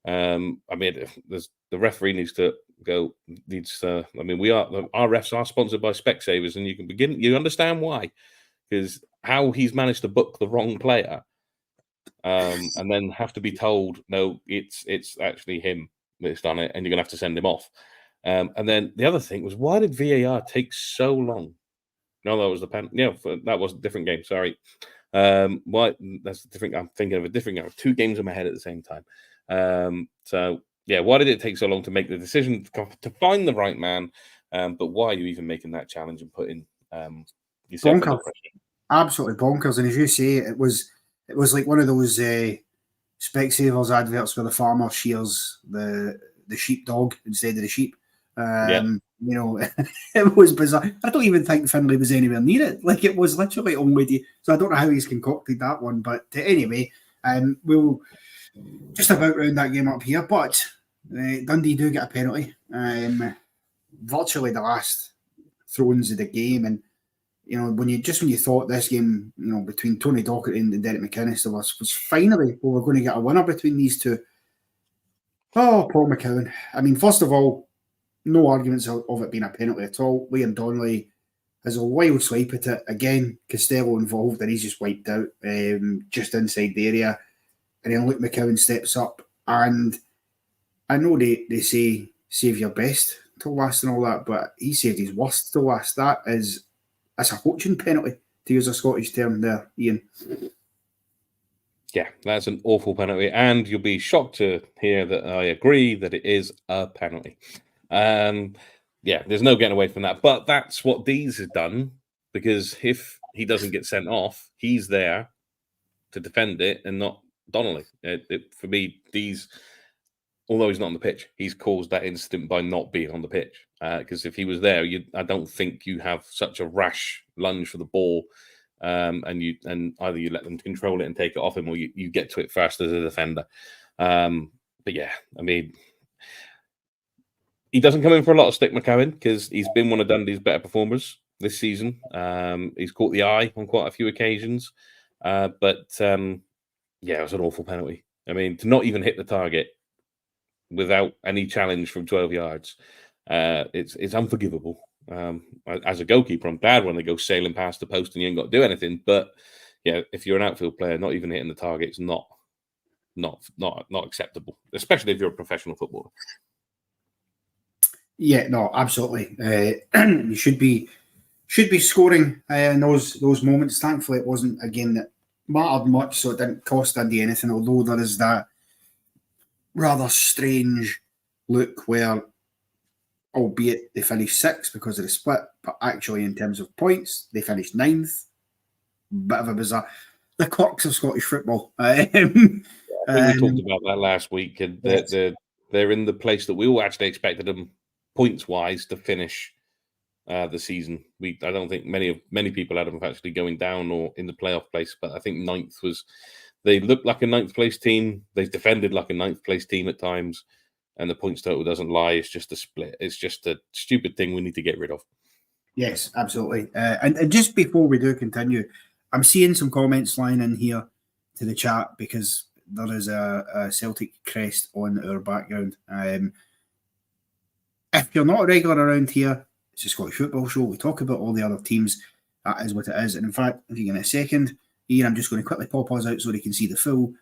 [SPEAKER 2] I mean, the referee needs to go. I mean, our refs are sponsored by Specsavers, and you understand why, because how he's managed to book the wrong player, and then have to be told no, it's actually him that's done it, and you're gonna have to send him off. And then the other thing was, why did VAR take so long? No, that was the pen. Yeah, that was a different game. Sorry. Why? That's different. I'm thinking of a different game. 2 games in my head at the same time. So yeah, why did it take so long to make the decision to find the right man? But why are you even making that challenge and putting yourself under pressure?
[SPEAKER 1] Absolutely bonkers. And as you say, it was like one of those Specsavers adverts where the farmer shears the sheepdog instead of the sheep. It was bizarre. I don't even think Finlay was anywhere near it. Like, it was literally only so I don't know how he's concocted that one. But anyway, we'll just about round that game up here. But Dundee do get a penalty. Virtually the last throw-ins of the game, and when you thought this game, between Tony Docherty and Derek McInnes, was finally we're going to get a winner between these two. Oh, Paul McCowan. I mean, first of all, no arguments of it being a penalty at all. Liam Donnelly has a wild swipe at it. Again, Costello involved, and he's just wiped out just inside the area. And then Luke McCowan steps up. And I know they say save your best till last and all that, but he saved his worst till last. That's a poaching penalty, to use a Scottish term there, Ian.
[SPEAKER 2] Yeah, that's an awful penalty. And you'll be shocked to hear that I agree that it is a penalty. Yeah, there's no getting away from that. But that's what Dees has done, because if he doesn't get sent off, he's there to defend it and not Donnelly. For me, Dees, although he's not on the pitch, he's caused that incident by not being on the pitch. Because if he was there, I don't think you have such a rash lunge for the ball, and either you let them control it and take it off him, or you get to it first as a defender. But yeah, I mean, he doesn't come in for a lot of stick, McCowan, because he's been one of Dundee's better performers this season. He's caught the eye on quite a few occasions. But yeah, it was an awful penalty. I mean, to not even hit the target without any challenge from 12 yards, it's unforgivable. As a goalkeeper, I'm glad when they go sailing past the post and you ain't got to do anything. But yeah, if you're an outfield player, not even hitting the target, it's not acceptable, especially if you're a professional footballer.
[SPEAKER 1] Yeah, no, absolutely. You should be scoring in those moments. Thankfully, it wasn't a game that mattered much, so it didn't cost Dundee anything. Although there is that rather strange look where, albeit they finished sixth because of the split, but actually in terms of points, they finished ninth. Bit of a bizarre. The quirks of Scottish football.
[SPEAKER 2] I think we talked about that last week, and
[SPEAKER 1] yes.
[SPEAKER 2] they're in the place that we all actually expected them points wise to finish the season. I don't think many people had them actually going down or in the playoff place, but I think ninth was. They looked like a ninth place team. They've defended like a ninth place team at times, and the points total doesn't lie. It's just a split. It's just a stupid thing we need to get rid of.
[SPEAKER 1] Yes, absolutely. And just before we do continue, I'm seeing some comments flying in here to the chat because there is a Celtic crest on our background. If you're not a regular around here, it's a Scottish football show. We talk about all the other teams. That is what it is. And in fact, if you give me a second, Ian, I'm just going to quickly pop us out so they can see the full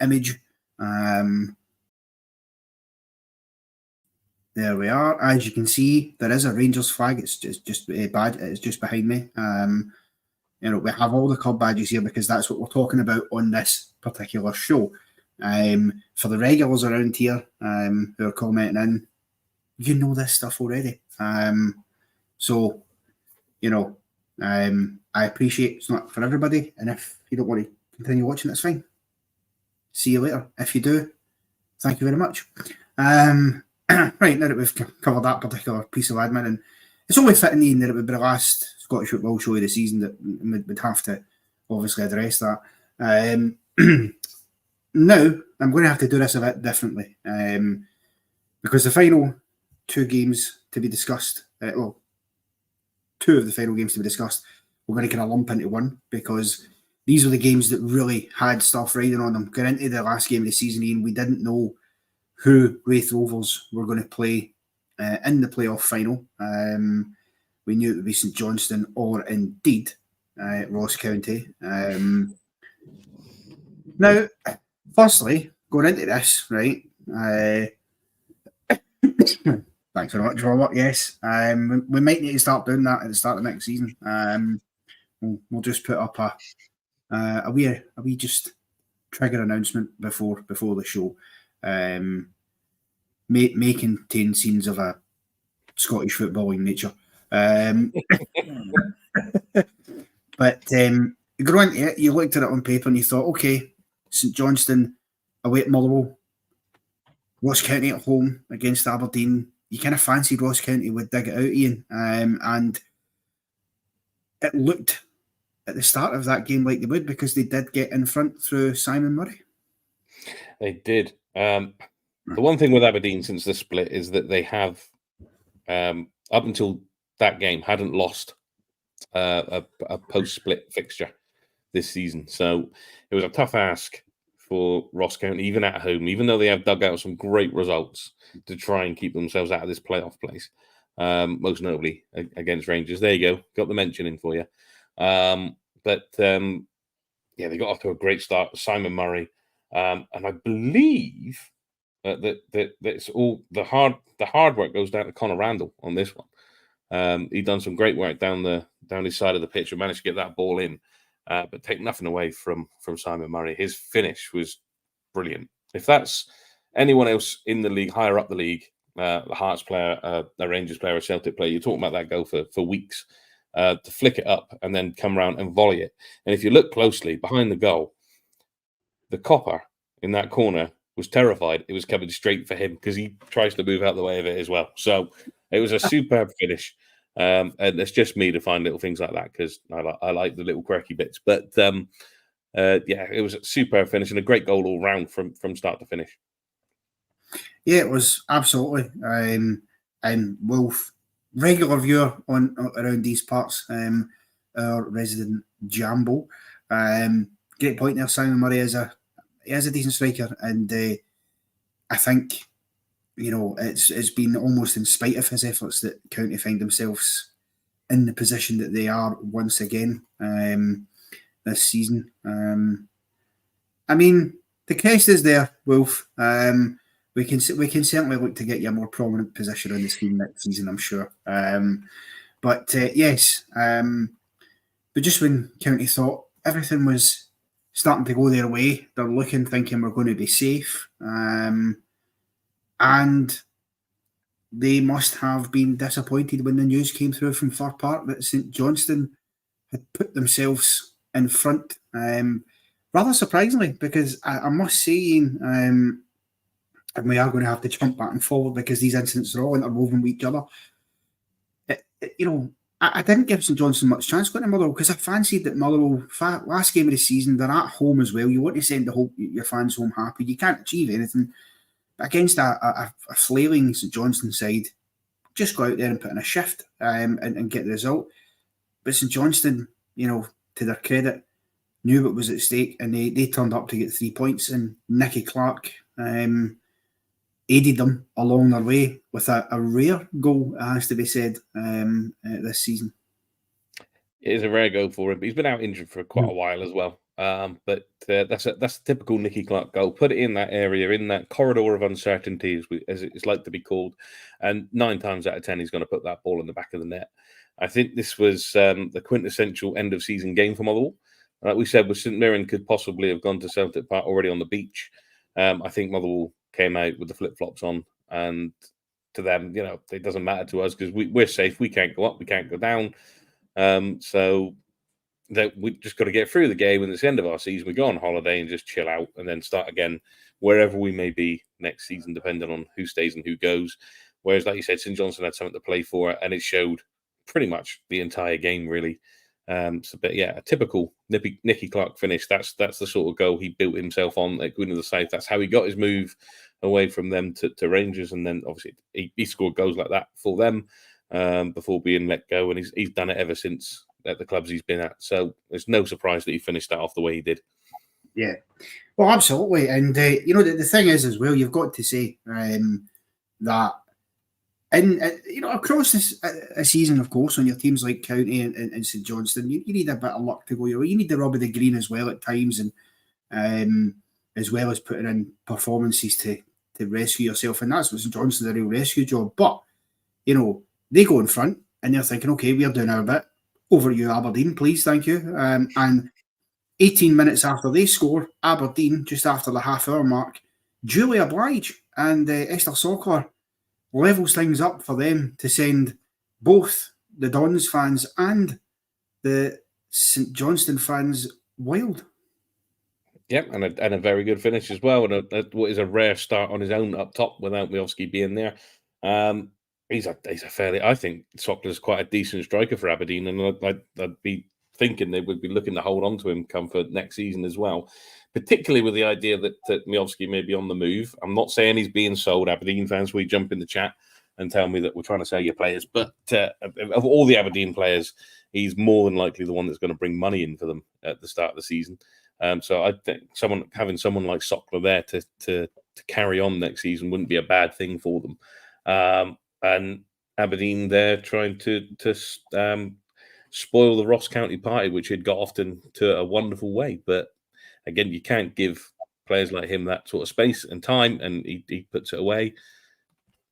[SPEAKER 1] image. There we are. As you can see, there is a Rangers flag. It's just badge. It's just behind me. We have all the club badges here because that's what we're talking about on this particular show. For the regulars around here who are commenting in, you know this stuff already. So, I appreciate it's not for everybody. And if you don't want to continue watching, that's fine. See you later. If you do, thank you very much. Right, now that we've covered that particular piece of admin, and it's only fitting, Ian, that it would be the last Scottish football show of the season that we'd have to obviously address that. Now, I'm going to have to do this a bit differently because the final two games to be discussed, two of the final games to be discussed, we're going to kind of lump into one because these were the games that really had stuff riding on them. Going into the last game of the season, Ian, we didn't know who Wraith Rovers were going to play in the playoff final. We knew it would be St Johnstone or indeed Ross County. Now, firstly, going into this, right? Thanks very much, Robert. Yes, we might need to start doing that at the start of next season. We'll just put up a wee just trigger announcement before the show. May contain scenes of a Scottish footballing nature. But going into it, you looked at it on paper and you thought, okay, St Johnstone away at Motherwell, Ross County at home against Aberdeen. You kind of fancied Ross County would dig it out, Ian. And it looked at the start of that game like they would because they did get in front through Simon Murray.
[SPEAKER 2] They did. The one thing with Aberdeen since the split is that they have, up until that game, hadn't lost a post-split fixture this season. So it was a tough ask for Ross County, even at home, even though they have dug out some great results to try and keep themselves out of this playoff place, most notably against Rangers. There you go. Got the mention in for you. But they got off to a great start. Simon Murray. And I believe that it's all the hard work goes down to Conor Randall on this one. He done some great work down his side of the pitch and managed to get that ball in, but take nothing away from Simon Murray. His finish was brilliant. If that's anyone else in the league, higher up the league, the Hearts player, a Rangers player, a Celtic player, you're talking about that goal for weeks. To flick it up and then come around and volley it. And if you look closely behind the goal, the copper in that corner was terrified it was coming straight for him because he tries to move out the way of it as well. So it was a superb finish. And it's just me to find little things like that because I like the little quirky bits. But it was a superb finish and a great goal all round from start to finish.
[SPEAKER 1] Yeah, it was absolutely. And Wolf, regular viewer on around these parts, our resident Jambo. Great point there. Simon Murray is a decent striker, and I think it's been almost in spite of his efforts that County find themselves in the position that they are once again this season. I mean, the crest is there, Wolf. we can certainly look to get you a more prominent position on the screen next season, I'm sure. But yes, but just when County thought everything was starting to go their way, they're looking, thinking we're going to be safe, and they must have been disappointed when the news came through from Fir Park that St Johnstone had put themselves in front. Rather surprisingly, because I must say, and we are going to have to jump back and forward because these incidents are all interwoven with each other. I didn't give St Johnstone much chance going to Motherwell because I fancied that Motherwell, last game of the season, they're at home as well. You want to send your fans home happy. You can't achieve anything. But against a flailing St Johnstone side, just go out there and put in a shift and get the result. But St Johnstone, to their credit, knew what was at stake and they turned up to get 3 points, and Nicky Clark aided them along their way with a rare goal, it has to be said, this season.
[SPEAKER 2] It is a rare goal for him, but he's been out injured for quite a while as well. But that's a typical Nicky Clark goal. Put it in that area, in that corridor of uncertainty, as it's like to be called, and 9 times out of 10 he's going to put that ball in the back of the net. I think this was the quintessential end of season game for Motherwell. Like we said, with St Mirren could possibly have gone to Celtic Park already on the beach. I think Motherwell came out with the flip-flops on, and to them, it doesn't matter to us because we're safe. We can't go up, we can't go down. So that we just got to get through the game, and it's the end of our season. We go on holiday and just chill out, and then start again wherever we may be next season, depending on who stays and who goes. Whereas, like you said, St Johnstone had something to play for, and it showed pretty much the entire game, really. But yeah, a typical Nicky Clark finish. That's the sort of goal he built himself on at Queen of the South. That's how he got his move away from them to Rangers, and then obviously he scored goals like that for them before being let go, and he's done it ever since at the clubs he's been at. So it's no surprise that he finished that off the way he did.
[SPEAKER 1] Yeah, well, absolutely, and the thing is as well, you've got to say that. And across this a season, of course, on your teams like County and St Johnstone, you need a bit of luck to go your way. You need the rub of the green as well at times, and as well as putting in performances to rescue yourself. And that's what St Johnstone's a real rescue job. But they go in front and they're thinking, okay, we're doing our bit. Over you, Aberdeen, please, thank you. And 18 minutes after they score, Aberdeen, just after the half-hour mark, duly oblige, and Esther Sockler levels things up for them to send both the Dons fans and the St Johnstone fans wild.
[SPEAKER 2] Yep, and a very good finish as well, and what is a rare start on his own up top without Miovski being there. He's a fairly, I think Sockler's quite a decent striker for Aberdeen, and I'd be thinking they would be looking to hold on to him come for next season as well, particularly with the idea that Miovski may be on the move. I'm not saying he's being sold. Aberdeen fans, we jump in the chat and tell me that we're trying to sell your players, but of all the Aberdeen players, he's more than likely the one that's going to bring money in for them at the start of the season. So I think having someone like Sockler there to carry on next season wouldn't be a bad thing for them. And Aberdeen there trying to spoil the Ross County party, which had got off to a wonderful way. But again, you can't give players like him that sort of space and time, and he puts it away.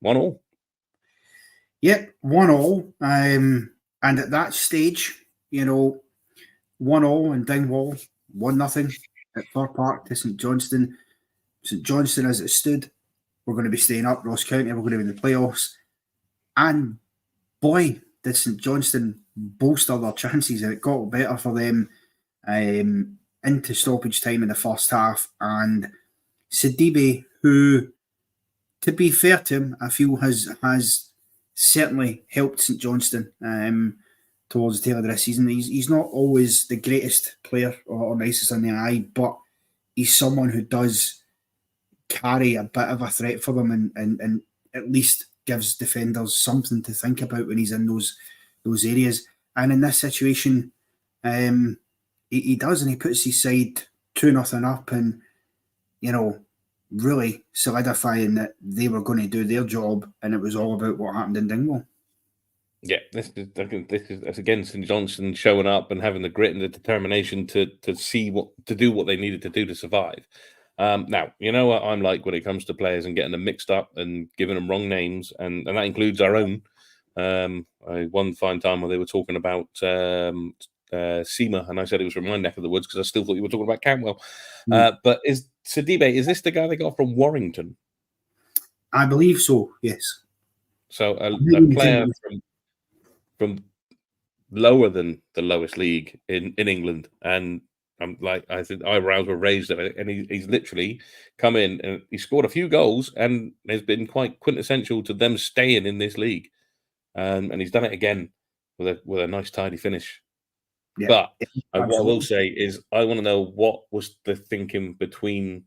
[SPEAKER 2] 1-1.
[SPEAKER 1] Yep, 1-1. And at that stage, 1-0 in Dingwall, 1-0 at Fir Park to St Johnstone. St Johnstone, as it stood, we're going to be staying up. Ross County, we're going to be in the playoffs. And boy, did St Johnstone bolster their chances, and it got better for them into stoppage time in the first half. And Sidibe, who, to be fair to him, I feel has certainly helped St Johnstone towards the tail of this season. He's not always the greatest player or nicest in the eye, but he's someone who does carry a bit of a threat for them, and at least gives defenders something to think about when he's in those areas. And in this situation, he does, and he puts his side 2-0 up, and really solidifying that they were going to do their job, and it was all about what happened in Dingwall.
[SPEAKER 2] Yeah, this is again St Johnstone showing up and having the grit and the determination to do what they needed to do to survive. Now, you know what I'm like when it comes to players and getting them mixed up and giving them wrong names, and that includes our own. One fine time when they were talking about Seema, and I said it was from my neck of the woods because I still thought you were talking about Cantwell. But is Sidibe, is this the guy they got from Warrington?
[SPEAKER 1] I believe so, yes.
[SPEAKER 2] So a player from lower than the lowest league in England, and I think eyebrows were raised at it, and he's literally come in and he scored a few goals and has been quite quintessential to them staying in this league, and he's done it again with a nice tidy finish. Yeah, but what I will say is I want to know what was the thinking between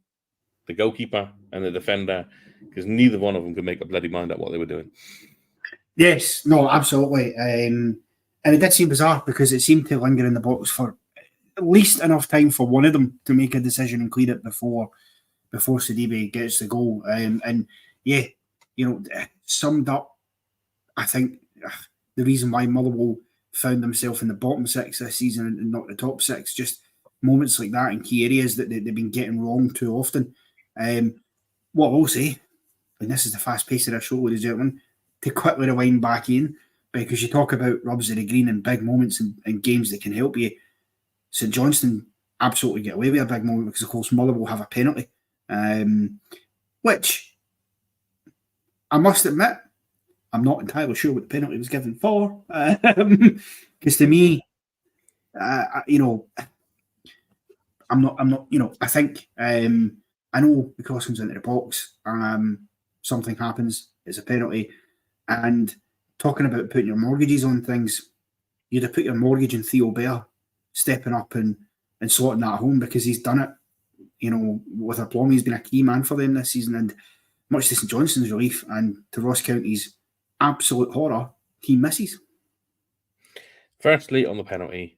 [SPEAKER 2] the goalkeeper and the defender, because neither one of them could make a bloody mind up what they were doing.
[SPEAKER 1] Yes, no, absolutely. And it did seem bizarre because it seemed to linger in the box for at least enough time for one of them to make a decision and clear it before Sidibe gets the goal. And yeah, summed up, I think, the reason why Motherwell found themselves in the bottom six this season and not the top six, just moments like that in key areas that they've been getting wrong too often. What I will say, and this is the fast pace of our show, ladies and gentlemen, to quickly rewind back in, because you talk about rubs of the green and big moments in games that can help you. St Johnstone absolutely get away with a big moment because, of course, Motherwell will have a penalty, which I must admit, I'm not entirely sure what the penalty was given for, because to me, I'm not, I think, I know the cross comes into the box, something happens, it's a penalty, and talking about putting your mortgages on things, you'd have put your mortgage in Theo Bear stepping up and sorting that home, because he's done it, with aplomb. He's been a key man for them this season, and much to St Johnstone's relief and to Ross County's absolute horror, he misses.
[SPEAKER 2] Firstly, on the penalty,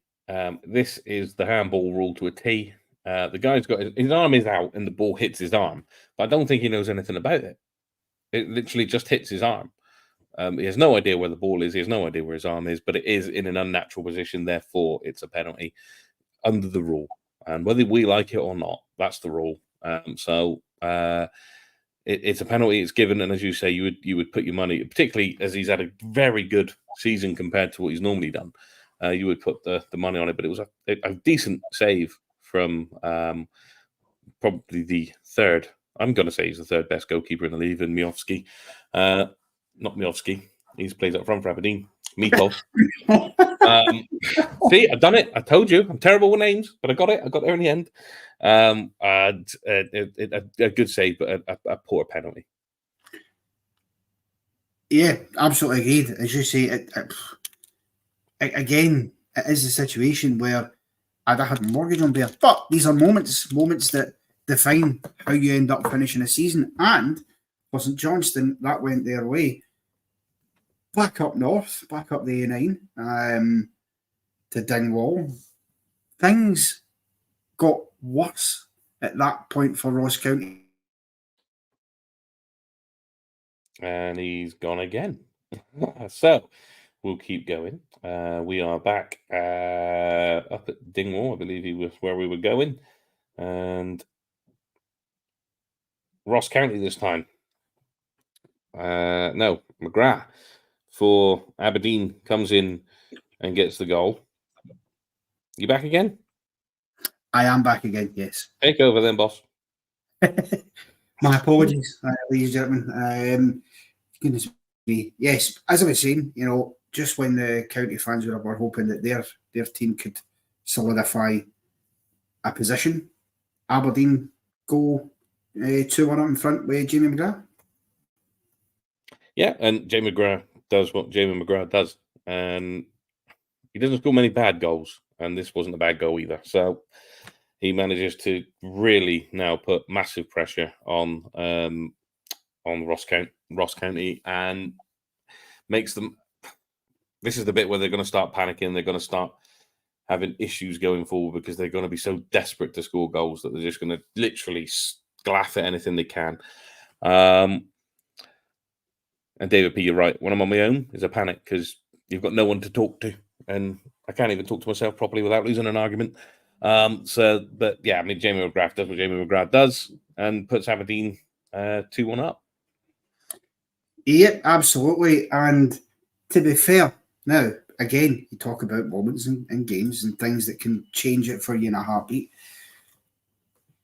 [SPEAKER 2] this is the handball rule to a T. The guy's got his arm is out and the ball hits his arm, but I don't think he knows anything about it. It literally just hits his arm. He has no idea where the ball is. He has no idea where his arm is, but it is in an unnatural position. Therefore, it's a penalty under the rule. And whether we like it or not, that's the rule. It's a penalty. It's given, and as you say, you would put your money, particularly as he's had a very good season compared to what he's normally done. You would put the money on it, but it was a decent save from probably the third. I'm going to say he's the third best goalkeeper in the league, and Miofsky. Not Miofsky. He plays up front for Aberdeen. Mitov. See, I've done it. I told you. I'm terrible with names, but I got it. I got there in the end. A good save, but a poor penalty.
[SPEAKER 1] Yeah, absolutely agreed. As you say, again, it is a situation where I'd have had a mortgage on there, but these are moments that define how you end up finishing a season. And for St Johnstone, that went their way. Back up north, back up the A9 to Dingwall. Things got worse at that point for Ross County.
[SPEAKER 2] And he's gone again. So we'll keep going. We are back up at Dingwall. I believe he was where we were going. And Ross County this time. No, McGrath for Aberdeen comes in and gets the goal. You back again?
[SPEAKER 1] I am back again, yes.
[SPEAKER 2] Take over then, boss.
[SPEAKER 1] My apologies, ladies and gentlemen. Goodness me. Yes, as I was saying, just when the county fans were hoping that their team could solidify a position, Aberdeen go 2-1 up in front with Jamie McGrath.
[SPEAKER 2] Yeah, and Jamie McGrath does what Jamie McGrath does. And he doesn't score many bad goals, and this wasn't a bad goal either. So he manages to really now put massive pressure on Ross County and makes them. This is the bit where they're going to start panicking. They're going to start having issues going forward because they're going to be so desperate to score goals that they're just going to literally glaff at anything they can. And David P, you're right. When I'm on my own, there's a panic because you've got no one to talk to, and I can't even talk to myself properly without losing an argument. But yeah, I mean, Jamie McGrath does what Jamie McGrath does and puts Aberdeen 2-1 up.
[SPEAKER 1] Yeah, absolutely. And to be fair, now, again, you talk about moments and games and things that can change it for you in a heartbeat.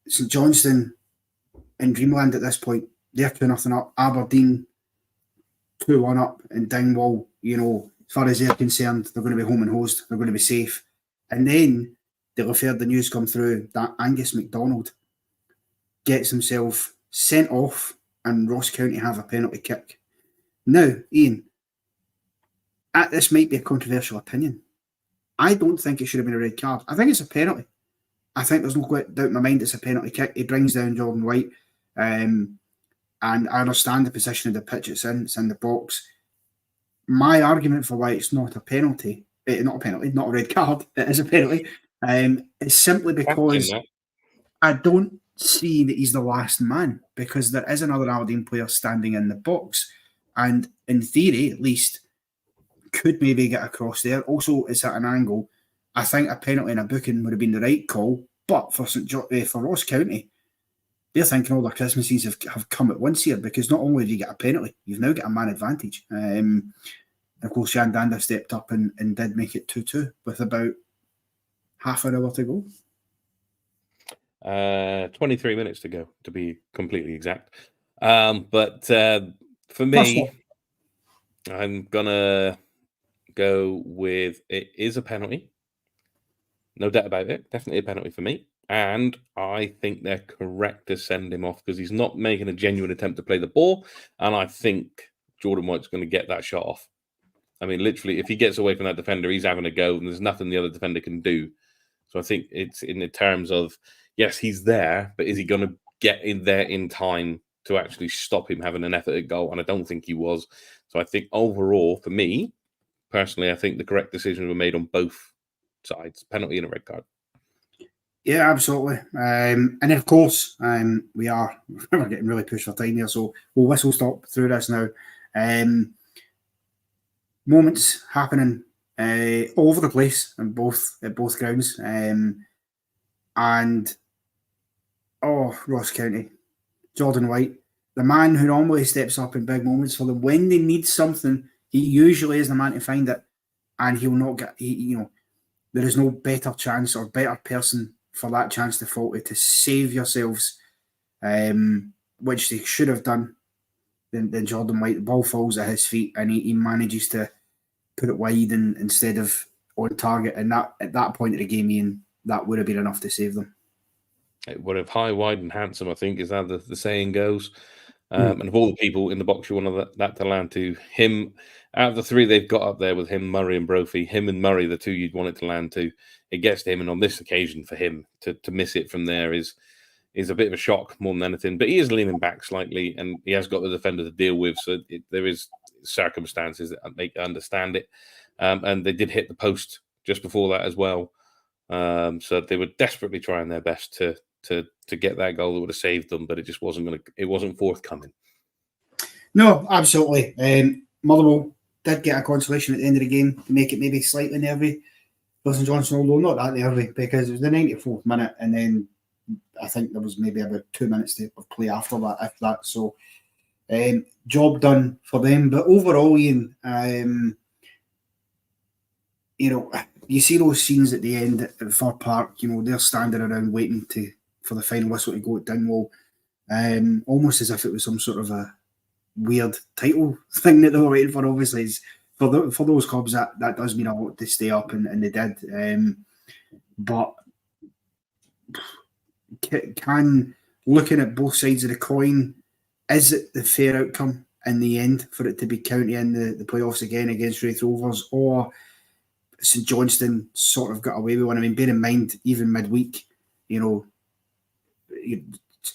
[SPEAKER 1] St Johnstone in Dreamland at this point, they're 2-0 up. Aberdeen 2-1 up. And Dingwall, as far as they're concerned, they're going to be home and host. They're going to be safe. And then they'll have heard the news come through that Angus MacDonald gets himself sent off and Ross County have a penalty kick. Now, Ian, this might be a controversial opinion. I don't think it should have been a red card. I think it's a penalty. I think there's no doubt in my mind it's a penalty kick. He brings down Jordan White. And I understand the position of the pitch it's in the box. My argument for why it's not a penalty, not a red card, it is a penalty, is simply because I don't see that he's the last man, because there is another Aberdeen player standing in the box. And in theory, at least, could maybe get across there. Also, it's at an angle. I think a penalty and a booking would have been the right call. But for for Ross County, they're thinking all their Christmases have come at once here, because not only do you get a penalty, you've now got a man advantage. And of course, Jan Danda stepped up and did make it 2-2 with about half an hour to go.
[SPEAKER 2] 23 minutes to go, to be completely exact. But for me, I'm going to go with it is a penalty. No doubt about it. Definitely a penalty for me. And I think they're correct to send him off because he's not making a genuine attempt to play the ball. And I think Jordan White's going to get that shot off. I mean, literally, if he gets away from that defender, he's having a go and there's nothing the other defender can do. So I think it's in the terms of, yes, he's there, but is he going to get in there in time to actually stop him having an effort at goal? And I don't think he was. So I think overall, for me, personally, I think the correct decisions were made on both sides, penalty and a red card.
[SPEAKER 1] Yeah, absolutely. And of course, we're getting really pushed for time here, so we'll whistle stop through this now. Moments happening all over the place at both grounds. Ross County, Jordan White, the man who normally steps up in big moments for them when they need something, he usually is the man to find it, and he'll not get. There is no better chance or better person for that chance to fall to save yourselves, which they should have done, than Jordan White. The ball falls at his feet and he manages to put it wide instead of on target. And that at that point of the game, Ian, that would have been enough to save them.
[SPEAKER 2] It would have high, wide and handsome, I think, is how the saying goes. And of all the people in the box you want that to land to, him, out of the three they've got up there with him, Murray and Brophy, him and Murray, the two you'd want it to land to, it gets to him. And on this occasion, for him to miss it from there is a bit of a shock more than anything. But he is leaning back slightly and he has got the defender to deal with. So there is circumstances that make understand it. And they did hit the post just before that as well. So they were desperately trying their best to get that goal that would have saved them, but it just wasn't forthcoming. No,
[SPEAKER 1] absolutely. Motherwell did get a consolation at the end of the game to make it maybe slightly nervy for St Johnstone, although not that nervy, because it was the 94th minute, and then I think there was maybe about 2 minutes of play after that, if that. So, job done for them. But overall, Ian, you see those scenes at the end at Fir Park. They're standing around waiting for the final whistle to go at Dingwall, almost as if it was some sort of a weird title thing that they were waiting for. Obviously, for those clubs that does mean a lot to stay up, and they did. But can looking at both sides of the coin, is it the fair outcome in the end for it to be County in the playoffs again against Wraith Rovers, or St Johnstone sort of got away with one? I mean, bear in mind, even midweek,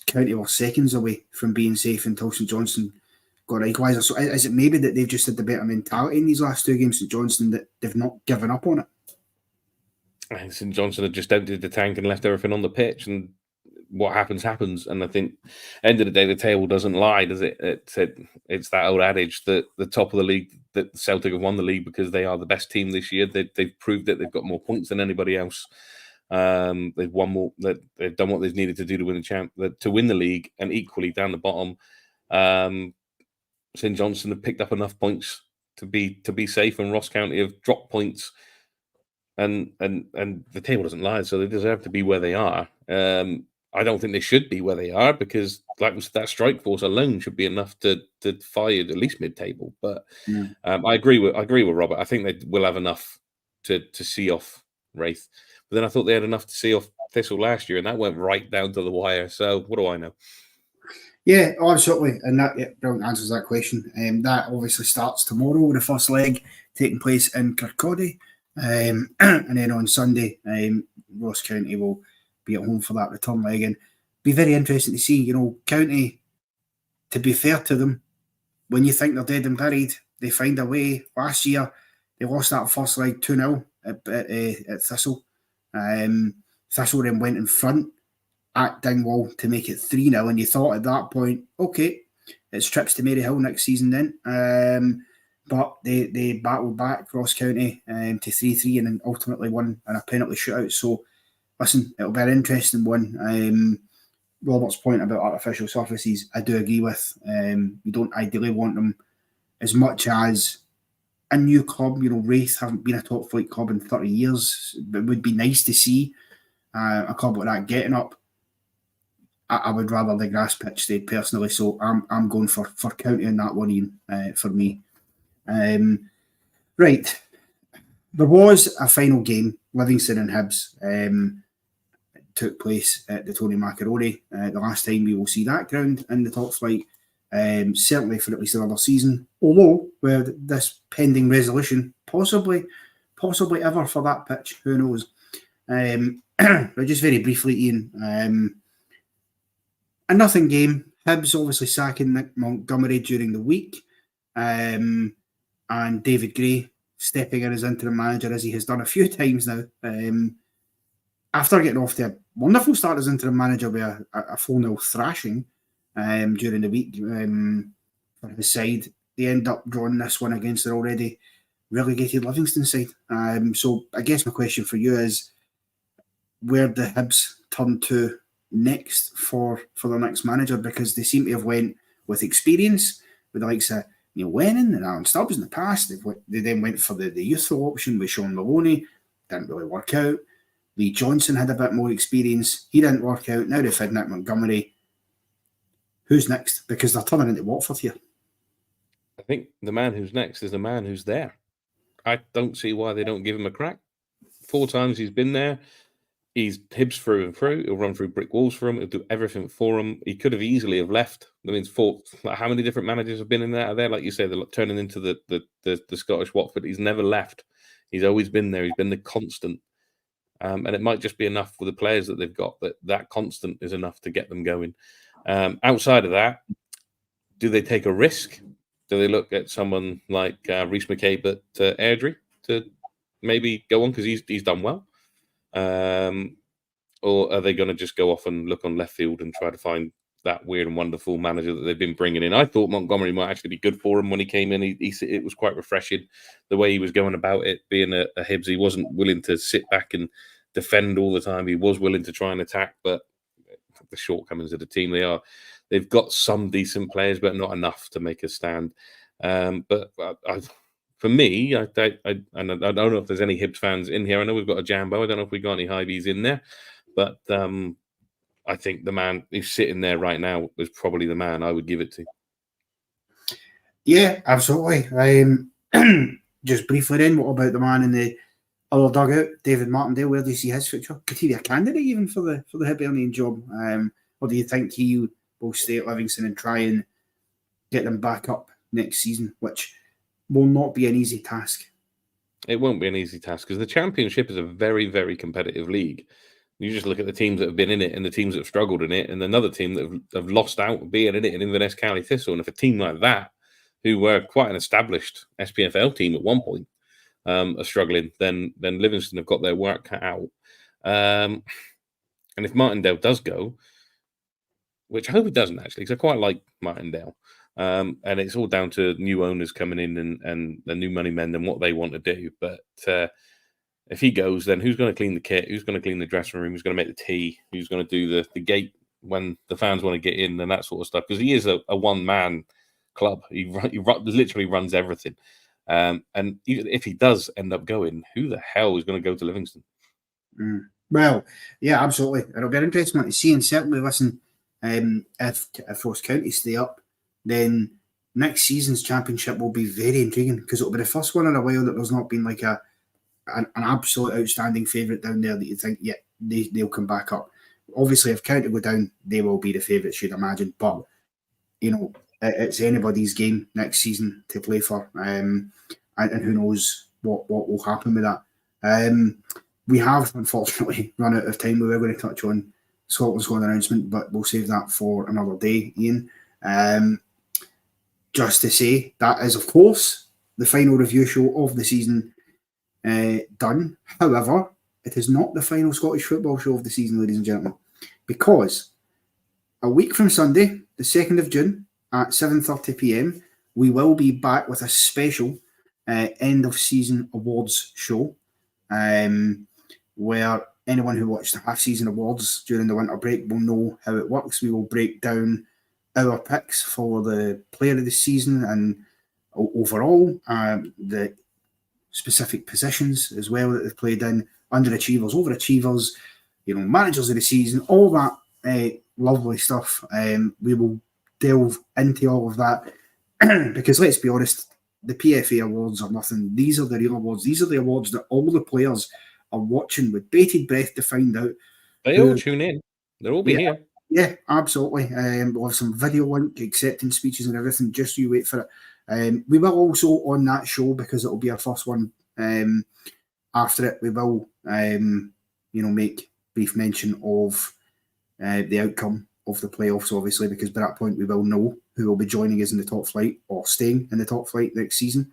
[SPEAKER 1] County were seconds away from being safe until St Johnstone got an equaliser. So is it maybe that they've just had the better mentality in these last two games, St Johnstone, that they've not given up on it?
[SPEAKER 2] I think St Johnstone had just emptied the tank and left everything on the pitch, and what happens. And I think, end of the day, the table doesn't lie, does it? It's that old adage that the top of the league, that Celtic have won the league because they are the best team this year. They've proved that they've got more points than anybody else. They've won more. They've done what they've needed to do to win the league, and equally down the bottom, St Johnstone have picked up enough points to be safe, and Ross County have dropped points, and the table doesn't lie, so they deserve to be where they are. I don't think they should be where they are because, like we said, that strike force alone should be enough to fire at least mid-table. But I agree with Robert. I think they will have enough to see off Wraith. But then I thought they had enough to see off Thistle last year, and that went right down to the wire. So what do I know?
[SPEAKER 1] Yeah, absolutely. And that brilliant answers that question. That obviously starts tomorrow, the first leg taking place in Kirkcaldy. And then on Sunday, Ross County will be at home for that return leg. And be very interesting to see, County, to be fair to them, when you think they're dead and buried, they find a way. Last year, they lost that first leg 2-0 at Thistle. Thistle then went in front at Dingwall to make it 3-0, and you thought at that point, okay, it's trips to Maryhill next season then. But they battled back Ross County to 3-3 and then ultimately won in a penalty shootout. So, listen, it'll be an interesting one. Robert's point about artificial surfaces, I do agree with. We don't ideally want them as much as a new club. Wraith haven't been a top flight club in 30 years. It would be nice to see a club like that getting up. I would rather the grass pitch stayed personally, so I'm going for County on that one, Ian, for me. Right. There was a final game, Livingston and Hibs. Took place at the Tony Macaroni. The last time we will see that ground in the top flight, certainly for at least another season. Although, with this pending resolution, possibly ever for that pitch, who knows? But just very briefly, Ian, a nothing game. Hibs obviously sacking Nick Montgomery during the week, and David Gray stepping in as interim manager, as he has done a few times now. After getting off to a wonderful start as interim manager with a 4-0 thrashing during the week for his side, they end up drawing this one against their already relegated Livingston side. So I guess my question for you is, where the Hibs turn to next for their next manager? Because they seem to have went with experience, with the likes of Neil Lennon and Alan Stubbs in the past. They then went for the youthful option with Sean Maloney. Didn't really work out. Lee Johnson had a bit more experience. He didn't work out. Now they've had Nick Montgomery. Who's next? Because they're turning into Watford here.
[SPEAKER 2] I think the man who's next is the man who's there. I don't see why they don't give him a crack. 4 times he's been there. He's Hibs through and through. He'll run through brick walls for him. He'll do everything for him. He could have easily have left. I mean, how many different managers have been in there? Like you say, they're turning into the Scottish Watford. He's never left. He's always been there. He's been the constant. And it might just be enough with the players that they've got, that constant is enough to get them going. Outside of that, do they take a risk? Do they look at someone like Rhys McCabe at Airdrie to maybe go on because he's done well? Or are they going to just go off and look on left field and try to find that weird and wonderful manager that they've been bringing in? I thought Montgomery might actually be good for him when he came in. It was quite refreshing the way he was going about it. Being a Hibs, he wasn't willing to sit back and defend all the time. He was willing to try and attack, but the shortcomings of the team, they've got some decent players, but not enough to make a stand. But for me, I don't know if there's any Hibs fans in here. I know we've got a Jambo. I don't know if we got any Hibees in there, but I think the man who's sitting there right now is probably the man I would give it to.
[SPEAKER 1] Yeah, absolutely. Just briefly then, what about the man in the other dugout, David Martindale? Where do you see his future? Could he be a candidate even for the Hibernian job? Or do you think he will stay at Livingston and try and get them back up next season, which will not be an easy task?
[SPEAKER 2] It won't be an easy task because the Championship is a very, very competitive league. You just look at the teams that have been in it and the teams that have struggled in it, and another team that have lost out being in it in Inverness County Thistle. And if a team like that, who were quite an established SPFL team at one point, are struggling, then Livingston have got their work cut out. And if Martindale does go, which I hope he doesn't actually, because I quite like Martindale, and it's all down to new owners coming in and the new money men and what they want to do. But If he goes, then who's going to clean the kit? Who's going to clean the dressing room? Who's going to make the tea? Who's going to do the gate when the fans want to get in and that sort of stuff? Because he is a one-man club. He literally runs everything. And even if he does end up going, who the hell is going to go to Livingston?
[SPEAKER 1] Well, yeah, absolutely. It'll be an interesting one to see, and certainly listen, if Ross County stay up, then next season's championship will be very intriguing, because it'll be the first one in a while that there's not been like an absolute outstanding favourite down there that you think, yeah, they'll come back up. Obviously, if County go down, they will be the favourites, you'd imagine. But, you know, it's anybody's game next season to play for. And who knows what will happen with that. We have, unfortunately, run out of time. We were going to touch on Scotland's squad announcement, but we'll save that for another day, Ian. Just to say, that is, of course, the final review show of the season done. However, it is not the final Scottish football show of the season, ladies and gentlemen, because a week from Sunday, the 2nd of June, at 7:30 p.m, we will be back with a special end-of-season awards show, where anyone who watched the half-season awards during the winter break will know how it works. We will break down our picks for the player of the season and overall, the specific positions as well that they've played in, underachievers, overachievers, managers of the season, all that lovely stuff. We will delve into all of that because, let's be honest, the PFA awards are nothing. These are the real awards. These are the awards that all the players are watching with bated breath to find out.
[SPEAKER 2] They all tune in. They'll all be here.
[SPEAKER 1] Yeah, absolutely. We'll have some video link acceptance speeches and everything. Just you wait for it. We will also, on that show, because it'll be our first one after it, we will make brief mention of the outcome of the playoffs, obviously, because by that point we will know who will be joining us in the top flight or staying in the top flight next season.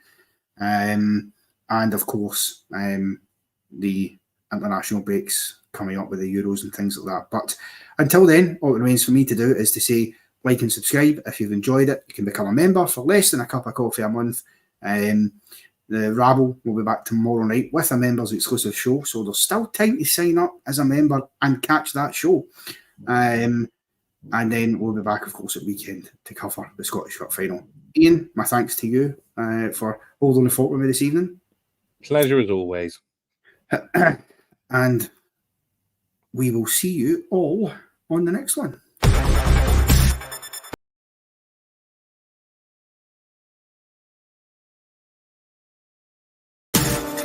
[SPEAKER 1] And of course, the international breaks coming up with the Euros and things like that. But until then, all it remains for me to do is to say like and subscribe. If you've enjoyed it, you can become a member for less than a cup of coffee a month. The Rabble will be back tomorrow night with a members exclusive show, so there's still time to sign up as a member and catch that show. And then we'll be back, of course, at weekend to cover the Scottish Cup final. Ian, my thanks to you for holding the fort with me this evening.
[SPEAKER 2] Pleasure as always.
[SPEAKER 1] And we will see you all on the next one.